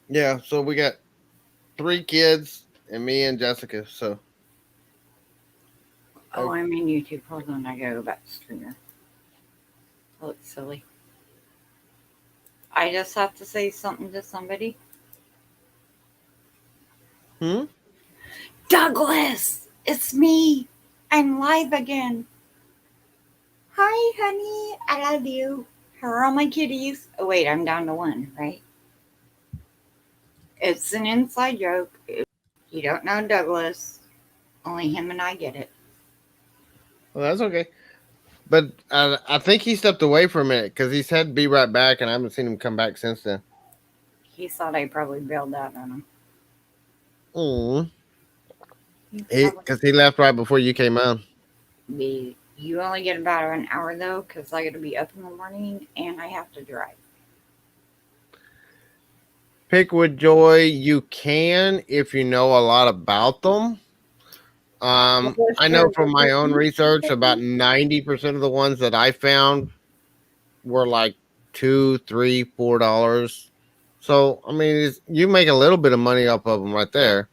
Yeah, so we got 3 kids and me and Jessica. So Oh, I'm in YouTube. Hold on. I gotta go back to streamer. I look silly. I just have to say something to somebody. Douglas, it's me. I'm live again. Hi, honey. I love you. How are all my kitties? Oh, wait, I'm down to 1, right? It's an inside joke. If you don't know Douglas, only him and I get it. Well, that's okay. But I think he stepped away for a minute because he said be right back, and I haven't seen him come back since then. He thought I probably bailed out on him. Because he left right before you came on. You only get about an hour, though, because I got to be up in the morning and I have to drive. Pick with Joy, you can if you know a lot about them. I know from my own research, about 90% of the ones that I found were like $2, $3, $4. So I mean, you make a little bit of money off of them right there.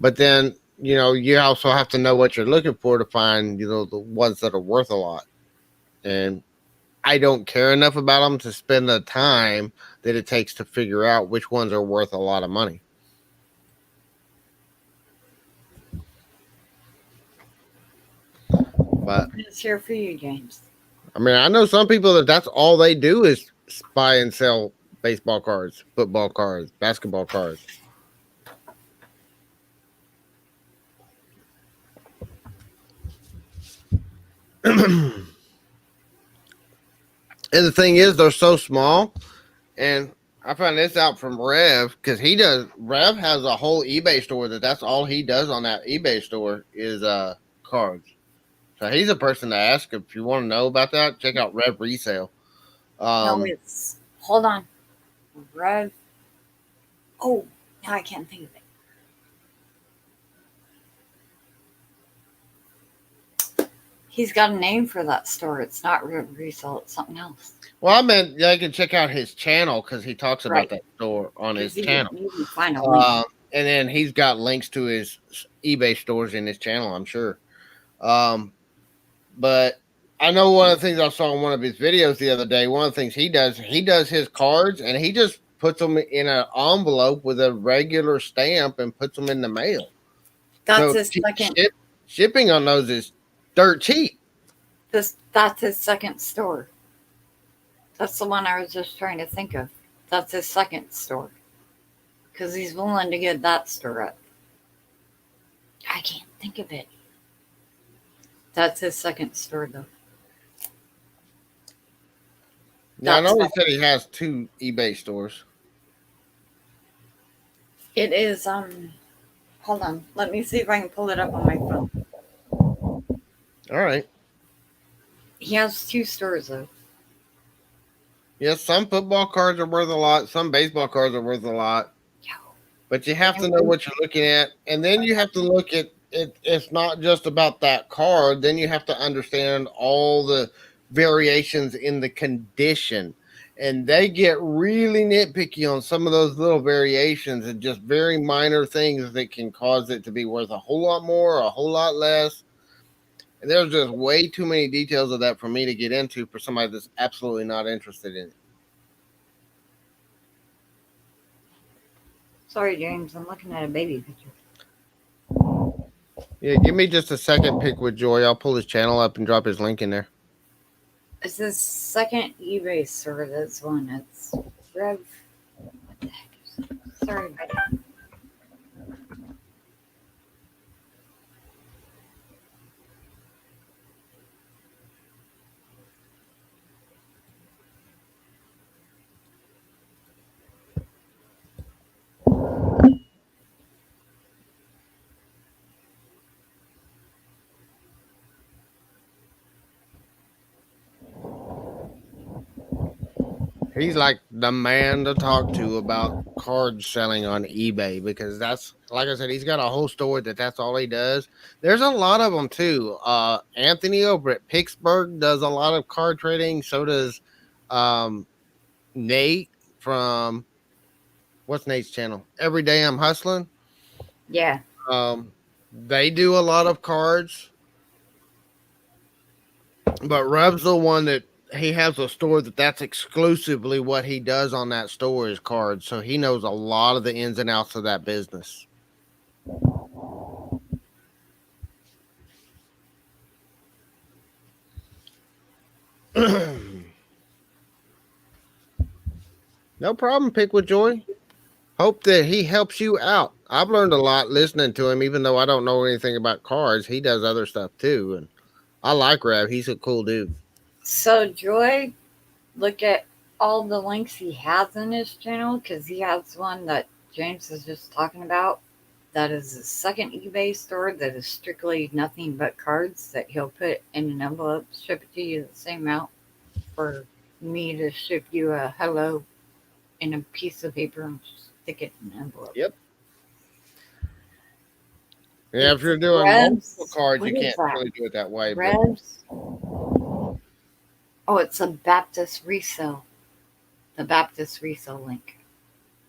But then you also have to know what you're looking for to find the ones that are worth a lot. And I don't care enough about them to spend the time that it takes to figure out which ones are worth a lot of money. But it's here for you, James. I mean, I know some people that's all they do is buy and sell baseball cards, football cards, basketball cards. And the thing is, they're so small. And I found this out from Rev because Rev has a whole eBay store that's all he does on that eBay store is cards. So he's a person to ask if you want to know about that. Check out Rev Resale. No, it's hold on, Rev. Oh, now I can't think of it. He's got a name for that store. It's not Rev Resale. It's something else. Well, I meant you can check out his channel because he talks about that store on his channel. You can find a link. And then he's got links to his eBay stores in his channel, I'm sure. But I know one of the things I saw in one of his videos the other day, one of the things he does his cards and he just puts them in an envelope with a regular stamp and puts them in the mail. That's So his second. shipping on those is dirt cheap. That's his second store. That's the one I was just trying to think of. That's his second store. Because he's willing to get that store up. I can't think of it. That's his second store, though. Now, I know he said he has 2 eBay stores. It is, hold on. Let me see if I can pull it up on my phone. All right. He has 2 stores, though. Yes, some football cards are worth a lot. Some baseball cards are worth a lot. But you have to know what you're looking at. And then you have to look at it. It's not just about that card. Then you have to understand all the variations in the condition. And they get really nitpicky on some of those little variations and just very minor things that can cause it to be worth a whole lot more or a whole lot less. And there's just way too many details of that for me to get into for somebody that's absolutely not interested in it. Sorry, James. I'm looking at a baby picture. Yeah, give me just a second, Pick with Joy. I'll pull his channel up and drop his link in there. It's his second eBay store. That's one. It's Rev. What the heck is it? Sorry, buddy. He's like the man to talk to about card selling on eBay because that's, like I said, he's got a whole store that's all he does. There's a lot of them too. Anthony over at Pittsburgh does a lot of card trading. So does Nate from, what's Nate's channel? Every Day I'm Hustling. Yeah. They do a lot of cards. But Rev's the one that he has a store that's exclusively what he does on that store is cards. So he knows a lot of the ins and outs of that business. No problem, Pick with Joy. Hope that he helps you out. I've learned a lot listening to him, even though I don't know anything about cards. He does other stuff too. And I like Rev. He's a cool dude. So, Joy, look at all the links he has in his channel because he has one that James is just talking about. That is his second eBay store that is strictly nothing but cards that he'll put in an envelope, ship it to you the same amount for me to ship you a hello in a piece of paper and stick it in an envelope. Yep. Yeah, if you're doing multiple cards, you can't really do it that way. Revs. Oh, it's a Baptist resale. The Baptist resale link.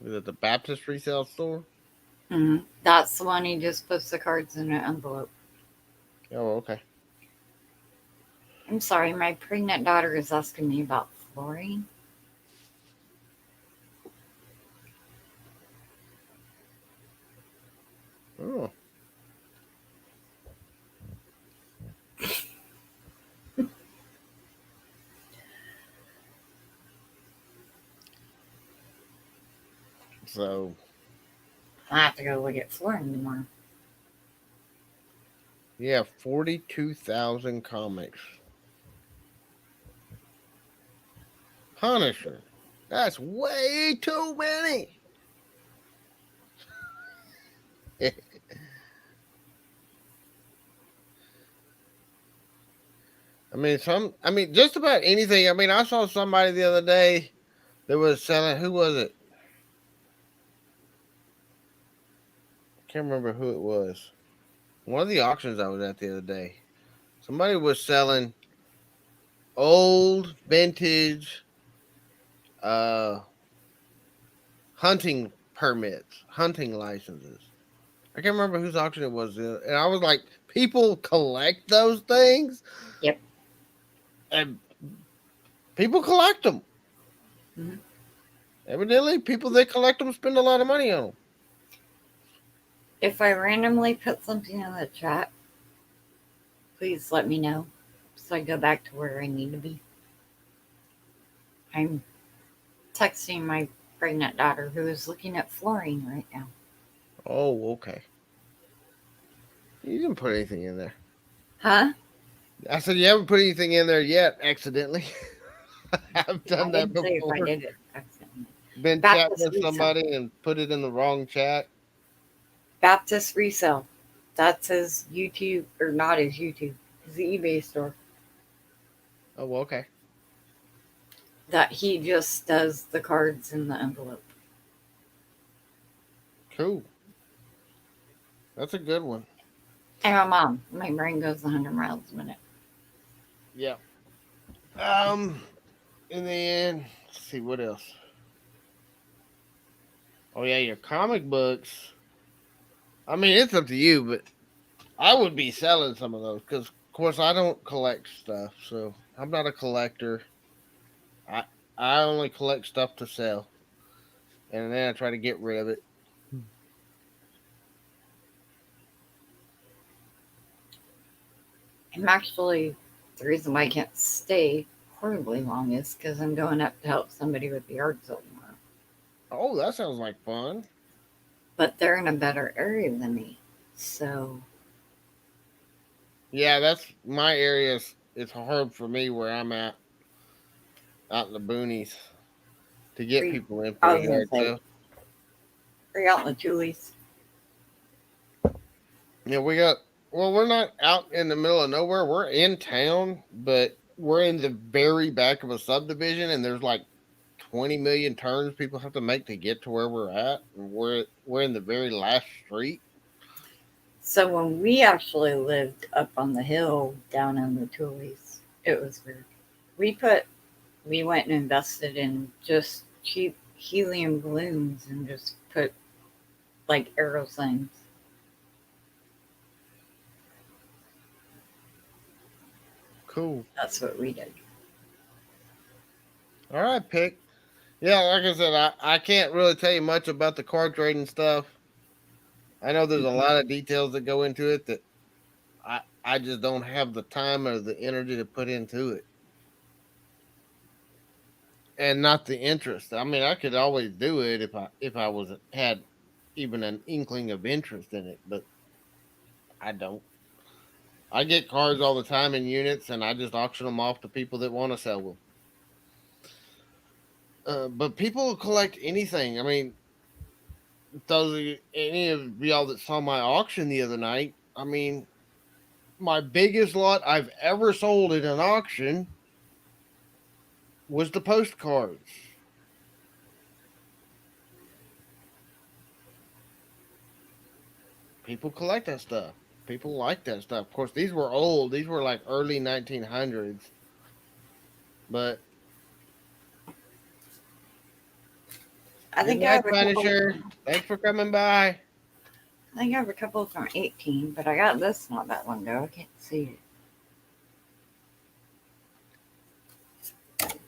Is it the Baptist resale store? Mm-hmm. That's the one he just puts the cards in an envelope. Oh, okay. I'm sorry, my pregnant daughter is asking me about flooring. Oh. So I have to go look at flooring tomorrow. Yeah, 42,000 comics. Punisher. That's way too many. I mean, just about anything. I mean, I saw somebody the other day that was selling, who was it? I can't remember who it was. One of the auctions I was at the other day. Somebody was selling old vintage hunting permits, hunting licenses. I can't remember whose auction it was. And I was like, people collect those things? Yep. And people collect them. Mm-hmm. Evidently, people that collect them spend a lot of money on them. If I randomly put something in the chat, please let me know so I go back to where I need to be. I'm texting my pregnant daughter who is looking at flooring right now. Oh, okay. You didn't put anything in there. Huh? I said you haven't put anything in there yet, accidentally. I've done I that didn't say if I before. did it accidentally. Been chatting Baptist with resale. somebody and put it in the wrong chat. Baptist resale. That's his YouTube, or not his YouTube, his eBay store. Oh, well, okay. That he just does the cards in the envelope. Cool. That's a good one. And my mom, my brain goes 100 miles a minute. Yeah. In the end, let's see what else. Oh yeah, your comic books. I mean, it's up to you, but I would be selling some of those because, of course, I don't collect stuff, so I'm not a collector. I I only collect stuff to sell, and then I try to get rid of it. I'm actually, the reason why I can't stay horribly long is because I'm going up to help somebody with the yard sale tomorrow. Oh, that sounds like fun. But they're in a better area than me. So, Yeah, that's my area. It's hard for me where I'm at, out in the boonies, to get people in for I a was going to yard say, sale. we're out in the Tulies. Yeah, we got. Well, we're not out in the middle of nowhere. We're in town, but we're in the very back of a subdivision, and there's like 20 million turns people have to make to get to where we're at. And we're in the very last street. So when we actually lived up on the hill down in the Tulies, it was weird. We put, we went and invested in just cheap helium balloons and just put like arrow signs. Cool. That's what we did. All right, pick. Yeah, like I said, I can't really tell you much about the car trading stuff. I know there's a lot of details that go into it that I just don't have the time or the energy to put into it. And not the interest. I mean, I could always do it if I was had even an inkling of interest in it, but I don't. I get cars all the time in units, and I just auction them off to people that want to sell them. But people collect anything. I mean, any of y'all that saw my auction the other night, I mean, my biggest lot I've ever sold in an auction was the postcards. People collect that stuff. People like that stuff. Of course, these were old. These were like early 1900s. But I good think I night, have a couple. Punisher. Thanks for coming by. I think I have a couple from 18, but I got this not that long ago. I can't see it.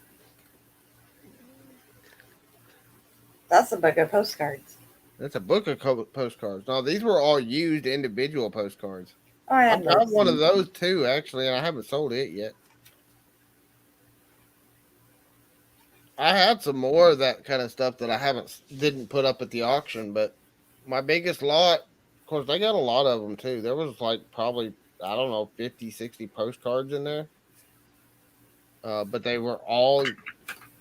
That's a book of postcards. That's a book of postcards. No, these were all used individual postcards. Oh, I I had got those. one of those too, actually, and I haven't sold it yet. I had some more of that kind of stuff that I didn't put up at the auction, but my biggest lot, of course, they got a lot of them too. There was like probably, I don't know, 50, 60 postcards in there. But they were all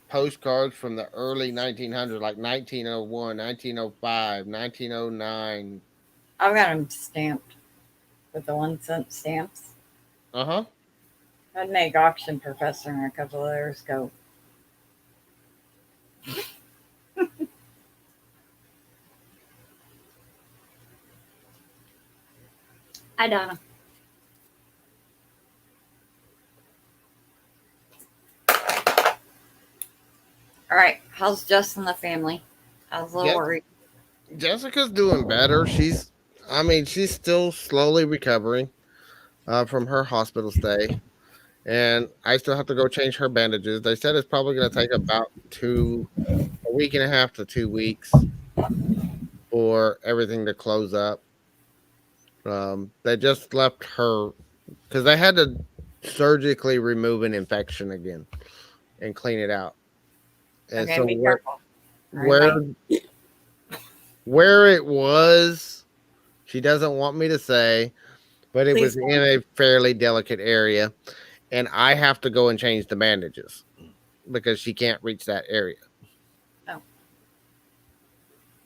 postcards from the early 1900s, like 1901, 1905, 1909. I've got them stamped with the 1 cent stamps. Uh huh. I'd make auction professor in a couple of years ago. Hi, Donna. All right, how's Jess and the family? I was a little worried. Jessica's doing better. She's still slowly recovering from her hospital stay. And I still have to go change her bandages. They said it's probably going to take about 2, a week and a half to 2 weeks for everything to close up. They just left her because they had to surgically remove an infection again and clean it out. And Okay, so be careful. where where it was, she doesn't want me to say, but it Please was in a fairly delicate area, and I have to go and change the bandages because she can't reach that area. Oh,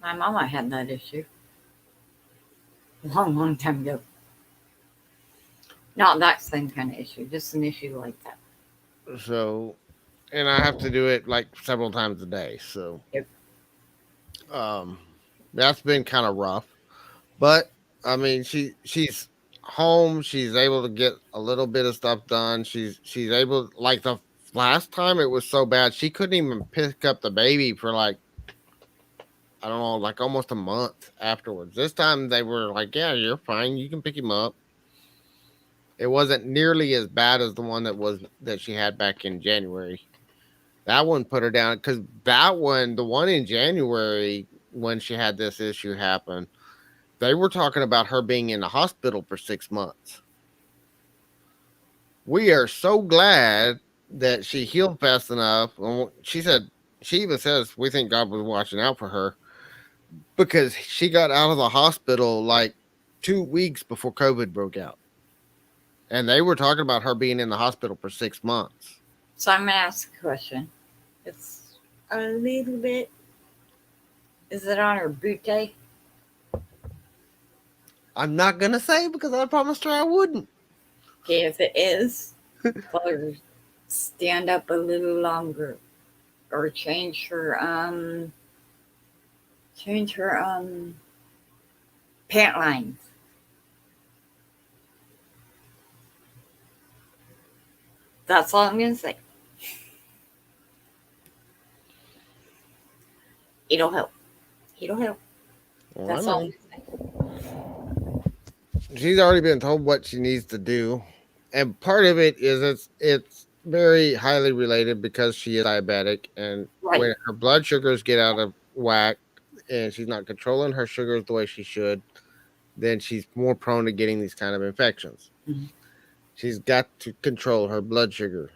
my mama had that issue long, long time ago. Not that same kind of issue, just an issue like that. So, and I have to do it like several times a day. So, Yep. um, that's been kind of rough. But I mean, she's home. She's able to get a little bit of stuff done. She's able, like the last time it was so bad she couldn't even pick up the baby for like, I don't know, like almost a month afterwards. This time they were like, yeah, you're fine, you can pick him up. It wasn't nearly as bad as the one that she had back in January. That one put her down because that one, the one in January when she had this issue happen, they were talking about her being in the hospital for 6 months. We are so glad that she healed fast enough. She said, she even says, we think God was watching out for her because she got out of the hospital like 2 weeks before COVID broke out. And they were talking about her being in the hospital for 6 months. So I'm going to ask a question. It's a little bit. Is it on her birthday? I'm not going to say because I promised her I wouldn't. Okay, if it is, tell her stand up a little longer. Or change her pant lines. That's all I'm gonna say. It'll help. It'll help. Well, That's all I'm gonna say. She's already been told what she needs to do. And part of it is it's very highly related because she is diabetic, and right. when her blood sugars get out of whack and she's not controlling her sugars the way she should, then she's more prone to getting these kind of infections. Mm-hmm. She's got to control her blood sugar.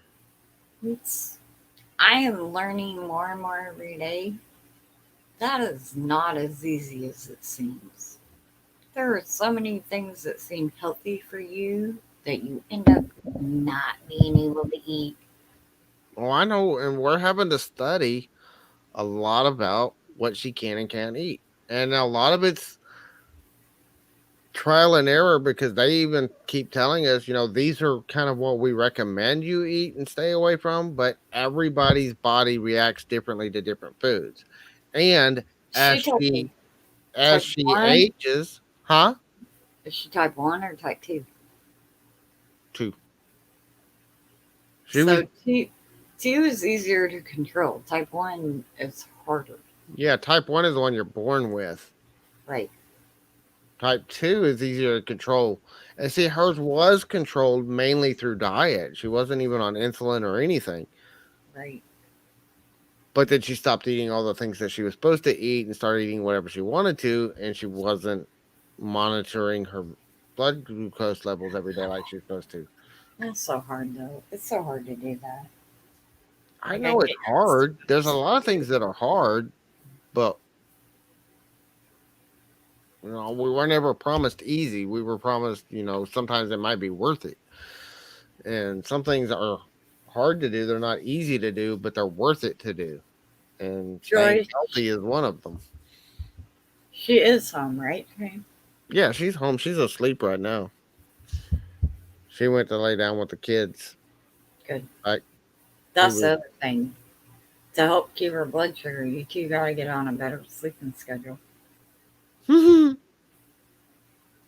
I am learning more and more every day. That is not as easy as it seems. There are so many things that seem healthy for you that you end up not being able to eat. Oh, I know, and we're having to study a lot about what she can and can't eat. And a lot of it's trial and error because they even keep telling us, these are kind of what we recommend you eat and stay away from, but everybody's body reacts differently to different foods. And as she ages, huh? Is she type 1 or type 2? 2. So 2 is easier to control. Type 1 is harder. Yeah, type 1 is the one you're born with. Right. Type 2 is easier to control. And see, hers was controlled mainly through diet. She wasn't even on insulin or anything. Right. But then she stopped eating all the things that she was supposed to eat and started eating whatever she wanted to. And she wasn't monitoring her blood glucose levels every day like she's supposed to. That's so hard, though. It's so hard to do that. I know it's hard. There's a lot of things that are hard, but we were never promised easy. We were promised, sometimes it might be worth it. And some things are hard to do. They're not easy to do, but they're worth it to do. And staying healthy is one of them. She is home, right? Okay. Yeah, she's home. She's asleep right now. She went to lay down with the kids. Good. That's the other thing. To help keep her blood sugar, you two got to get on a better sleeping schedule.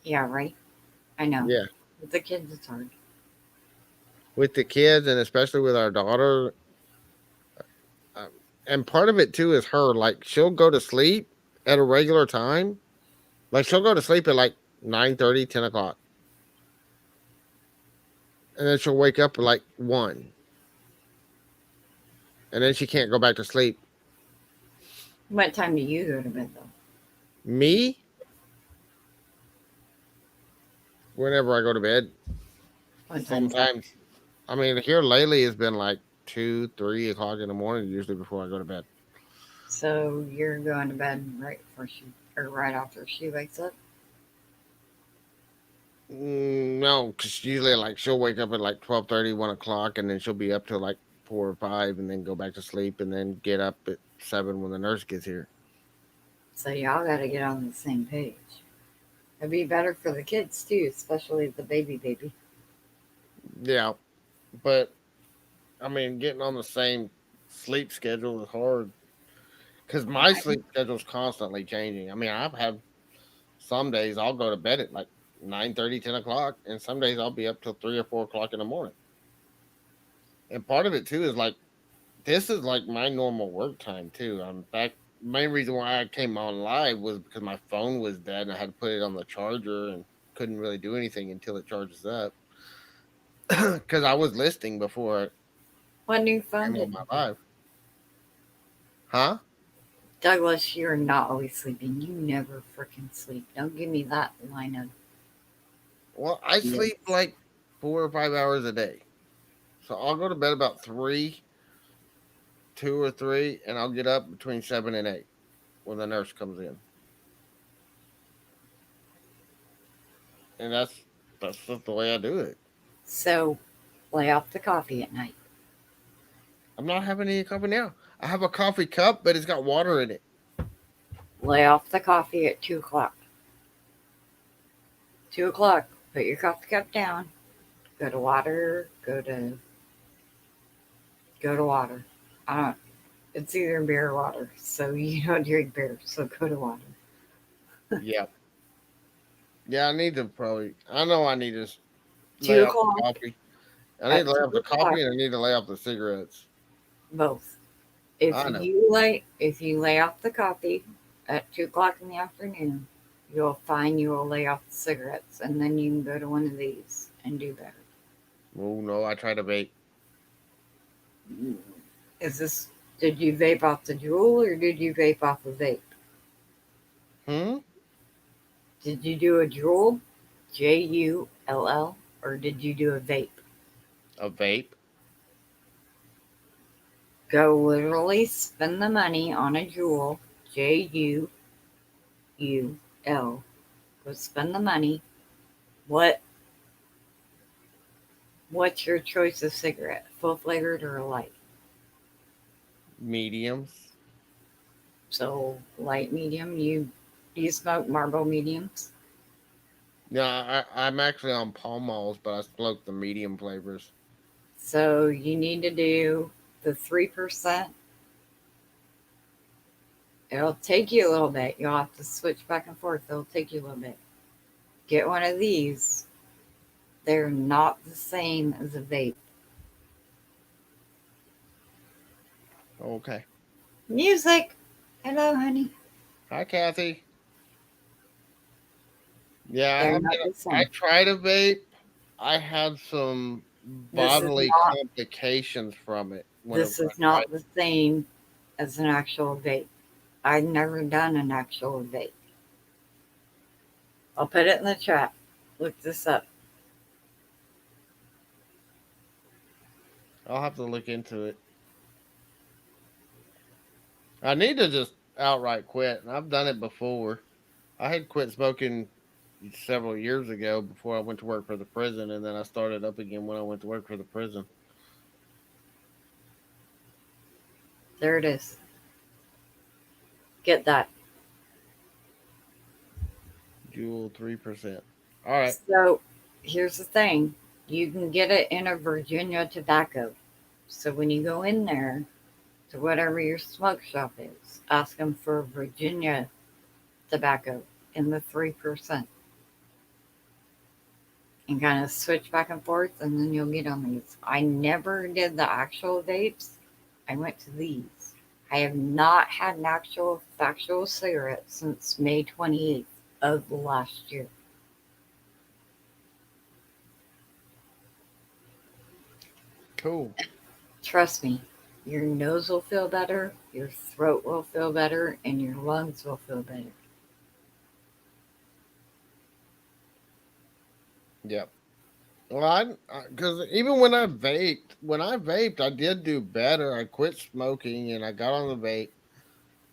Yeah, right? I know. Yeah. With the kids, it's hard. With the kids, and especially with our daughter. And part of it, too, is her. Like, she'll go to sleep at a regular time. Like, she'll go to sleep at, like, 9:30, 10 o'clock. And then she'll wake up at, like, 1. And then she can't go back to sleep. What time do you go to bed though? Me, whenever I go to bed, What time's that? sometimes. I mean, here lately it's been like 2, 3 o'clock in the morning, usually before I go to bed. So you're going to bed right before she, or right after she wakes up? No, because usually like she'll wake up at like 12:30, 1 o'clock, and then she'll be up till like 4 or 5, and then go back to sleep, and then get up at 7 when the nurse gets here. So y'all got to get on the same page. It'd be better for the kids too, especially the baby. Yeah, but I mean, getting on the same sleep schedule is hard because my sleep schedule is constantly changing. I mean, I've had some days I'll go to bed at like 9:30, 10 o'clock, and some days I'll be up till 3 or 4 o'clock in the morning. And part of it too is like this is like my normal work time too. In fact, main reason why I came on live was because my phone was dead and I had to put it on the charger and couldn't really do anything until it charges up. Because I was listening before I What new phone came did on my you get? live. Huh? Douglas, you're not always sleeping. You never freaking sleep. Don't give me that line of Well, I sleep BS. like 4 or 5 hours a day. So I'll go to bed about 2 or 3, and I'll get up between 7 and 8 when the nurse comes in. And that's just the way I do it. So lay off the coffee at night. I'm not having any coffee now. I have a coffee cup, but it's got water in it. Lay off the coffee at 2 o'clock. 2 o'clock. Put your coffee cup down. Go to water. Go to water. I don't. It's either beer or water. So you don't drink beer. So go to water. Yeah. Yeah, I need to probably. I know I need to lay Two off the o'clock. coffee. I need At to lay two off the o'clock. coffee and I need to lay off the cigarettes. Both. I know. If you lay off the coffee at 2 o'clock in the afternoon, you'll find you will lay off the cigarettes, and then you can go to one of these and do better. Oh no, I try to vape. Is this? Did you vape off the jewel or did you vape off a vape? Hmm. Did you do a jewel, JULL, or did you do a vape? A vape. Go literally spend the money on a jewel, JUUL. Go spend the money. What What's your choice of cigarette? Full flavored or a light? Mediums. So light, medium. You smoke Marlboro mediums. Yeah, I'm actually on Pall Malls, but I smoke the medium flavors. So you need to do the 3%. It'll take you a little bit. You'll have to switch back and forth. It'll take you a little bit. Get one of these. They're not the same as a vape. Okay. Music. Hello, honey. Hi, Kathy. Yeah, They're I mean, not the I same. tried a vape. I had some This is bodily not. complications from it This whenever I is tried not the it. same as an actual vape. I've never done an actual vape. I'll put it in the chat. Look this up. I'll have to look into it. I need to just outright quit, and I've done it before. I had quit smoking several years ago before I went to work for the prison, and then I started up again when I went to work for the prison. There it is. Get that. Jewel 3%. All right. So here's the thing, you can get it in a Virginia tobacco. So when you go in there to whatever your smoke shop is, ask them for Virginia tobacco in the 3% and kind of switch back and forth, and then you'll get on these. I never did the actual vapes, I went to these. I have not had an actual factual cigarette since May 28th of last year. Cool. Trust me, Your nose will feel better, your throat will feel better, and your lungs will feel better. Yep. Well, because even when I vaped, I did do better. I quit smoking and I got on the vape,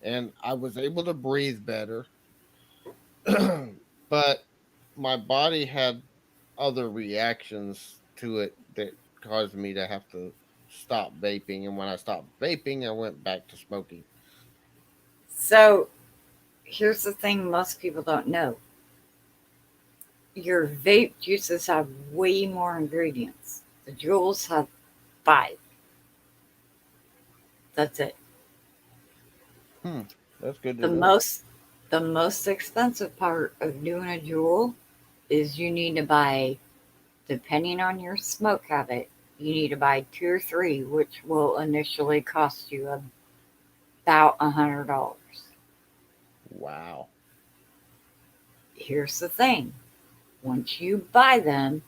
and I was able to breathe better. But my body had other reactions to it that caused me to have to stop vaping. And when I stopped vaping, I went back to smoking. So, here's the thing most people don't know, your vape juices have way more ingredients. The jewels have five. That's it. Hmm. That's good The to know. most the most expensive part of doing a jewel is you need to buy, depending on your smoke habit, you need to buy two or three, which will initially cost you about $100. Wow. Here's the thing. Once you buy them,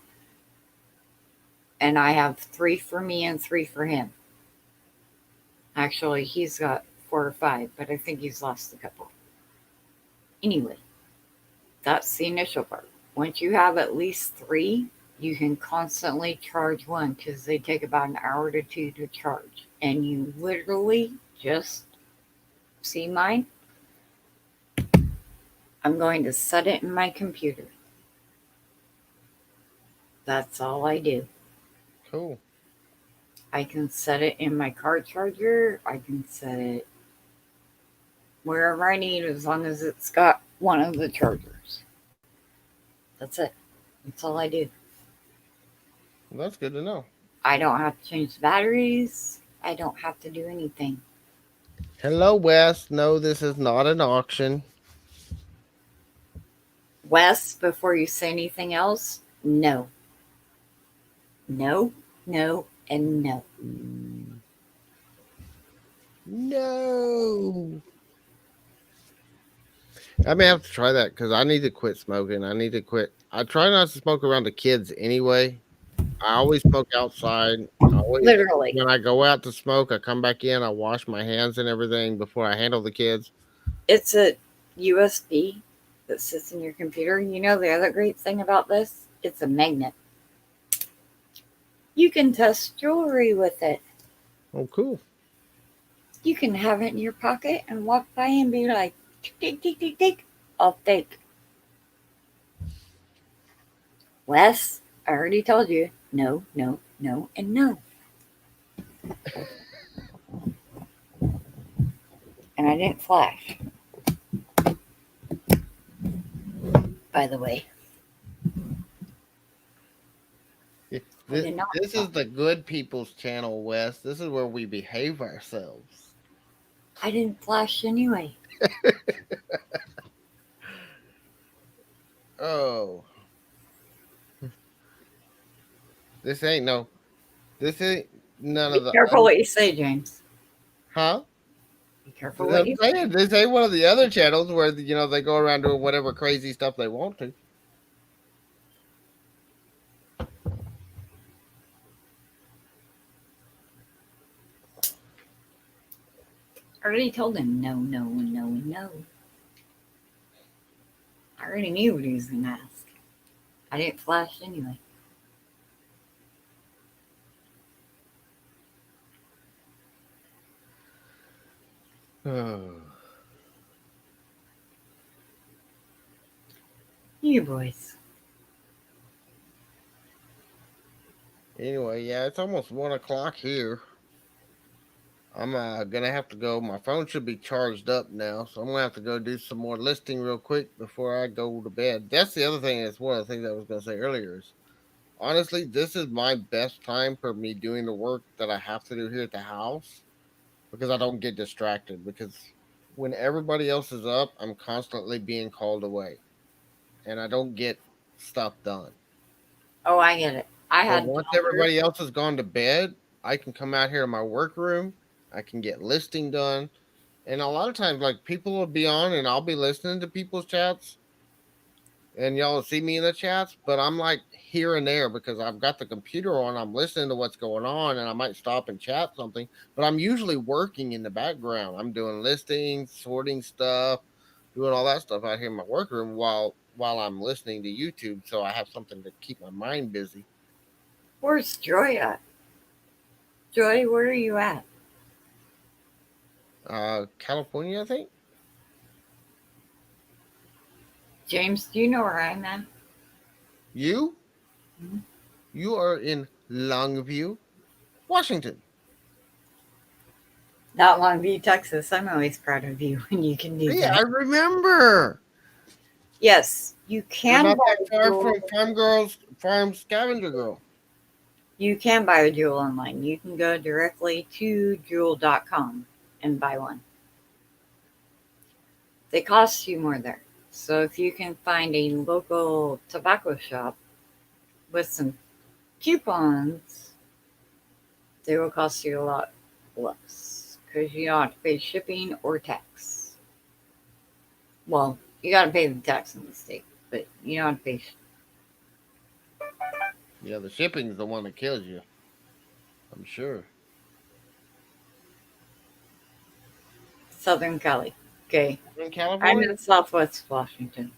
and I have three for me and three for him. Actually, he's got four or five, but I think he's lost a couple. Anyway, that's the initial part. Once you have at least three, you can constantly charge one because they take about an hour to two to charge. And you literally just see mine. I'm going to set it in my computer. That's all I do. Cool. I can set it in my car charger. I can set it wherever I need as long as it's got one of the chargers. That's it. That's all I do. Well, that's good to know. I don't have to change the batteries. I don't have to do anything. Hello, Wes. No, this is not an auction. Wes, before you say anything else, no. No, no, and no. No. I may have to try that because I need to quit smoking. I need to quit. I try not to smoke around the kids anyway. I always smoke outside. I always, Literally. when I go out to smoke, I come back in. I wash my hands and everything before I handle the kids. It's a USB that sits in your computer. You know the other great thing about this? It's a magnet. You can test jewelry with it. Oh, cool. You can have it in your pocket and walk by and be like, tick, tick, tick, tick, tick. I'll take. Wes, I already told you. No, no, no, and no. And I didn't flash, by the way. I This, did not this flash. is the good people's channel, Wes. This is where we behave ourselves. I didn't flash anyway. Oh, this ain't no. This ain't none Be of the. careful what you say, James. Huh? Be careful what I'm you say. saying this ain't one of the other channels where they go around doing whatever crazy stuff they want to. I already told him no, no, no, no. I already knew what he was going to ask. I didn't flash anyway. Oh. You boys. Anyway, yeah, it's almost 1 o'clock here. I'm gonna have to go. My phone should be charged up now, so I'm gonna have to go do some more listing real quick before I go to bed. That's the other thing. That's one of the things I was gonna say earlier. Is honestly, this is my best time for me doing the work that I have to do here at the house because I don't get distracted. Because when everybody else is up, I'm constantly being called away, and I don't get stuff done. Oh, I get it. I But had once Tumblr. everybody else has gone to bed, I can come out here in my workroom. I can get listing done. And a lot of times, like people will be on and I'll be listening to people's chats. and y'all see me in the chats, but I'm like here and there because I've got the computer on. I'm listening to what's going on, and I might stop and chat something. But I'm usually working in the background. I'm doing listings, sorting stuff, doing all that stuff out here in my workroom while I'm listening to YouTube. So I have something to keep my mind busy. Where's Joy at? Joy, where are you at? California, I think. James, do you know where I'm at? You Mhm. you are in Longview, Washington. Not Longview, Texas. I'm always proud of you when you can do Yeah, I that. remember. Yes, you You're can not buy that a far jewel. from Farm Scavenger Girl. You can buy a jewel online. You can go directly to jewel.com and buy one. They cost you more there. So if you can find a local tobacco shop with some coupons, they will cost you a lot less because you don't have to pay shipping or tax. Well, you got to pay the tax in the state, but you don't have to pay Yeah, the shipping's the one that kills you. I'm sure. Southern Cali. Okay. In I'm California, in Southwest Washington.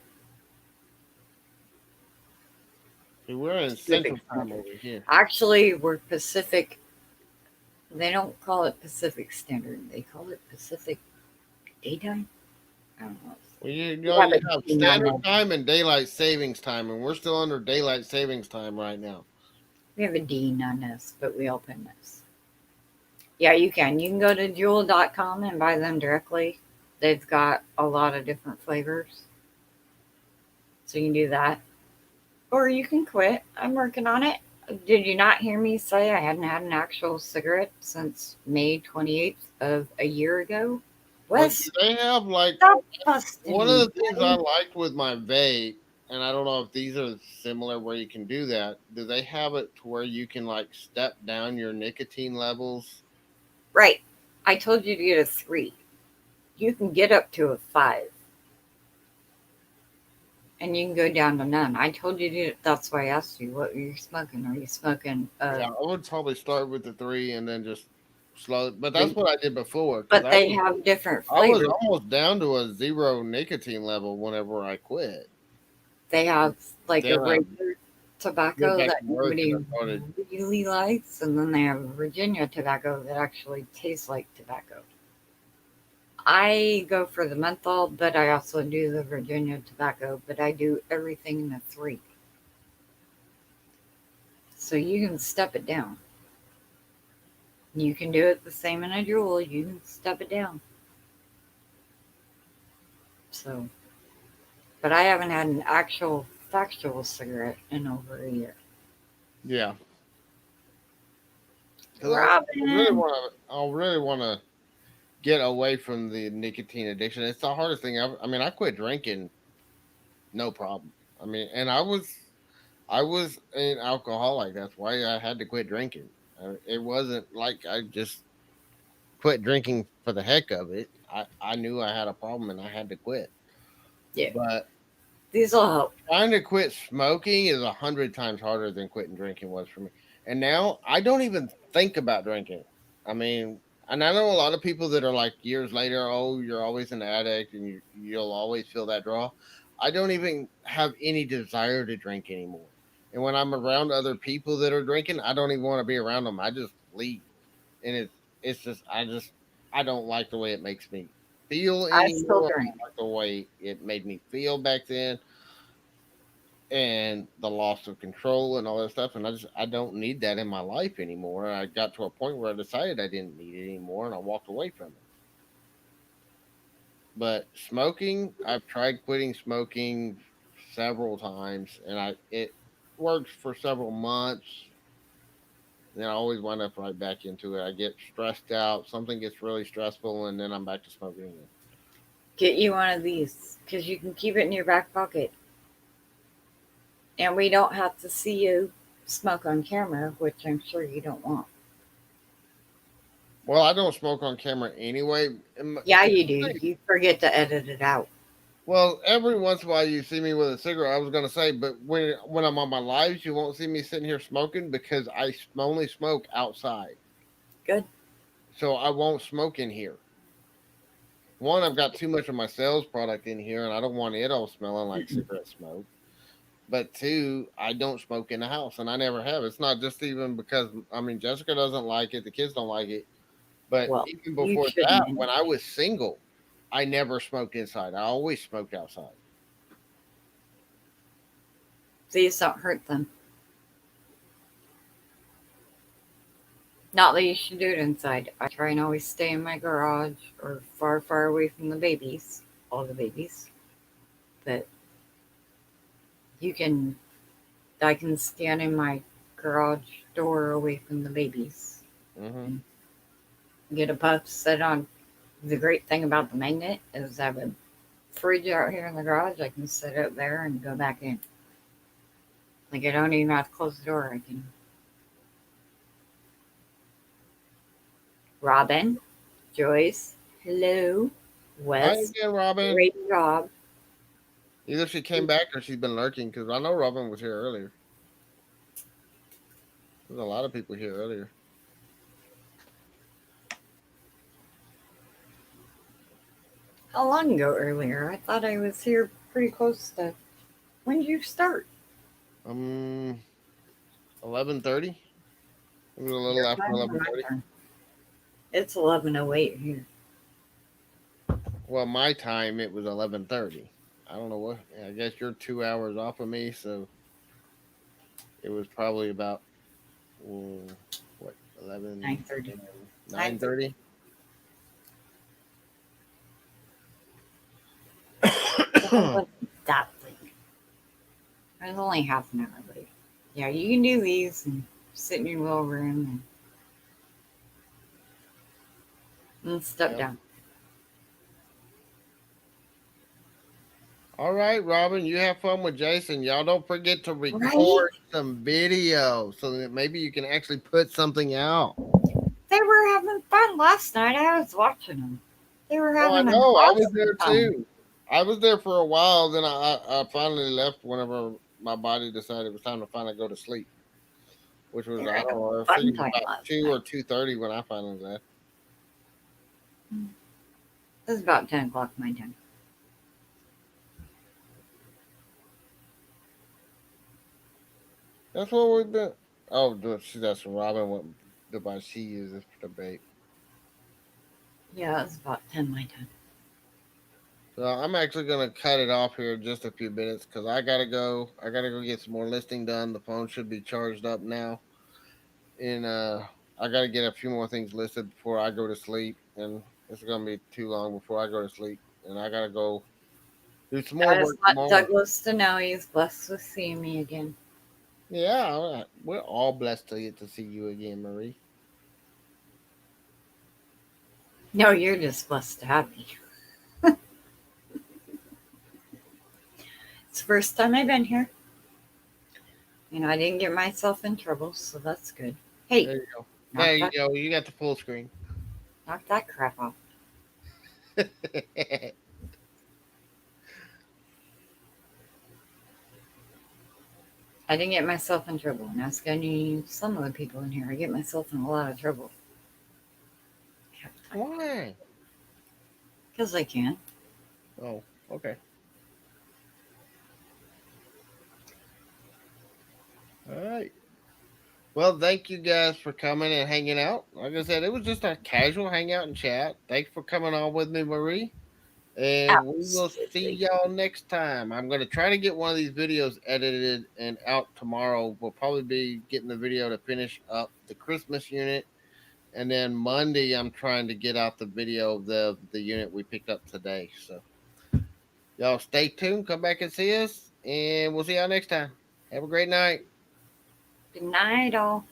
see, we're in Pacific Central Time Standard. over here. Actually, we're Pacific. They don't call it Pacific Standard. They call it Pacific Daytime. I don't know. Well, you We know, have you a have D on standard that. time and daylight savings time, and we're still under daylight savings time right now. We have a D on this, but we open this. Yeah, you can. You can go to jewel.com and buy them directly. They've got a lot of different flavors. So you can do that. Or you can quit. I'm working on it. Did you not hear me say I hadn't had an actual cigarette since May 28th of a year ago? But do Wes, they have like stop busting one of me, the things I buddy. liked with my vape, and I don't know if these are similar where you can do that. Do they have it to where you can like step down your nicotine levels? Right. I told you to get a 3. You can get up to a 5. And you can go down to none. I told you to. That's why I asked you what were you smoking. Are you smoking? Yeah, I would probably start with the three and then just slow. But that's The, what I did before because but they have different I was flavors. almost down to a zero nicotine level whenever I quit. They have like a Then I regular went tobacco back that to work and nobody I started. really likes, and then they have Virginia tobacco that actually tastes like tobacco. I go for the menthol, but I also do the Virginia tobacco. But I do everything in the 3, so you can step it down. You can do it the same in a jewel. You can step it down. So, but I haven't had an actual factual cigarette in over a year. Yeah, because Robin, I really want to get away from the nicotine addiction. It's the hardest thing ever. I mean, I quit drinking, no problem. I mean, and I was an alcoholic. That's why I had to quit drinking. It wasn't like I just quit drinking for the heck of it. I knew I had a problem and I had to quit. yeah, But these will help. trying to quit smoking is 100 times harder than quitting drinking was for me. And now I don't even think about drinking. I mean, and I know a lot of people that are like years later, oh, you're always an addict and you'll always feel that draw. I don't even have any desire to drink anymore. And when I'm around other people that are drinking, I don't even want to be around them. I just leave. And it's just I don't like the way it makes me feel I still anymore. I drink. don't like the way it made me feel back then and the loss of control and all that stuff. And I don't need that in my life anymore. I got to a point where I decided I didn't need it anymore, and I walked away from it. But smoking, I've tried quitting smoking several times, and I it worked for several months. Then I always wind up right back into it. I get stressed out, something gets really stressful, and then I'm back to smoking again. Get you one of these because you can keep it in your back pocket, and we don't have to see you smoke on camera, which I'm sure you don't want. Well, I don't smoke on camera anyway. Yeah, you do. You forget to edit it out. Well, every once in a while you see me with a cigarette. I was gonna say, but when I'm on my lives, you won't see me sitting here smoking because I only smoke outside. Good. So I won't smoke in here. One, I've got too much of my sales product in here, and I don't want it all smelling like Mm-mm. cigarette smoke. But two, I don't smoke in the house, and I never have. It's not just even because I mean Jessica doesn't like it, the kids don't like it. But Well, even you before shouldn't that, when I anyway. was single, I never smoked inside. I always smoked outside. Please don't hurt them. Not that you should do it inside. I try and always stay in my garage or far, far away from the babies, all the babies. But you can, I can stand in my garage door away from the babies Hmm. and get a puff, sit on. The great thing about the magnet is I have a fridge out here in the garage. I can sit out there and go back in. Like I don't even have to close the door. I can. Robin, Joyce, hello, Hi Wes, again, Robin. great job. Either she came back or she's been lurking because I know Robin was here earlier. There's a lot of people here earlier. How long ago earlier? I thought I was here pretty close to. When did you start? 11:30. It was a little Your after time or eleven my thirty. time? It's 11:08 here. Well, my time it was 11:30. I don't know what. I guess you're 2 hours off of me, so it was probably about what 11 9:30. 9:30. 9:30. It wasn't that late. I was only half an hour late. Yeah, you can do these and sit in your little room and step Yep. down. All right, Robin, you have fun with Jason. Y'all don't forget to Right? record some video so that maybe you can actually put something out. They were having fun last night. I was watching them. They were Oh, I having an know. I was awesome there time. too. I was there for a while. Then I finally left whenever my body decided it was time to finally go to sleep, which They was were I don't having know. I fun figured it was time about last 2 night. or 2:30 when I finally left. It was about 10 o'clock my time. That's what we've been. Oh, that's Robin. What device she uses for the bait. Yeah, it was about 10 my time. So I'm actually gonna cut it off here in just a few minutes because I gotta go. I gotta go get some more listing done. The phone should be charged up now, and I gotta get a few more things listed before I go to sleep. And it's gonna be too long before I go to sleep, and I gotta go do some more I just work want tomorrow. Douglas to know he's blessed with seeing me again. Yeah, we're all blessed to get to see you again, Marie. No, you're just blessed to have me. It's the first time I've been here. I didn't get myself in trouble, so that's good. Hey, There you go. knock There you that, go. You got the full screen. knock that crap off. I didn't get myself in trouble. And ask any some of the people in here. I get myself in a lot of trouble. Why? Because I can. Oh, okay. All right. Well, thank you guys for coming and hanging out. Like I said, it was just a casual hangout and chat. Thanks for coming on with me, Marie. And we will see Absolutely. y'all next time. I'm going to try to get one of these videos edited and out tomorrow. We'll probably be getting the video to finish up the Christmas unit. And then Monday, I'm trying to get out the video of the unit we picked up today. So y'all stay tuned. Come back and see us. And we'll see y'all next time. Have a great night. Good night, all.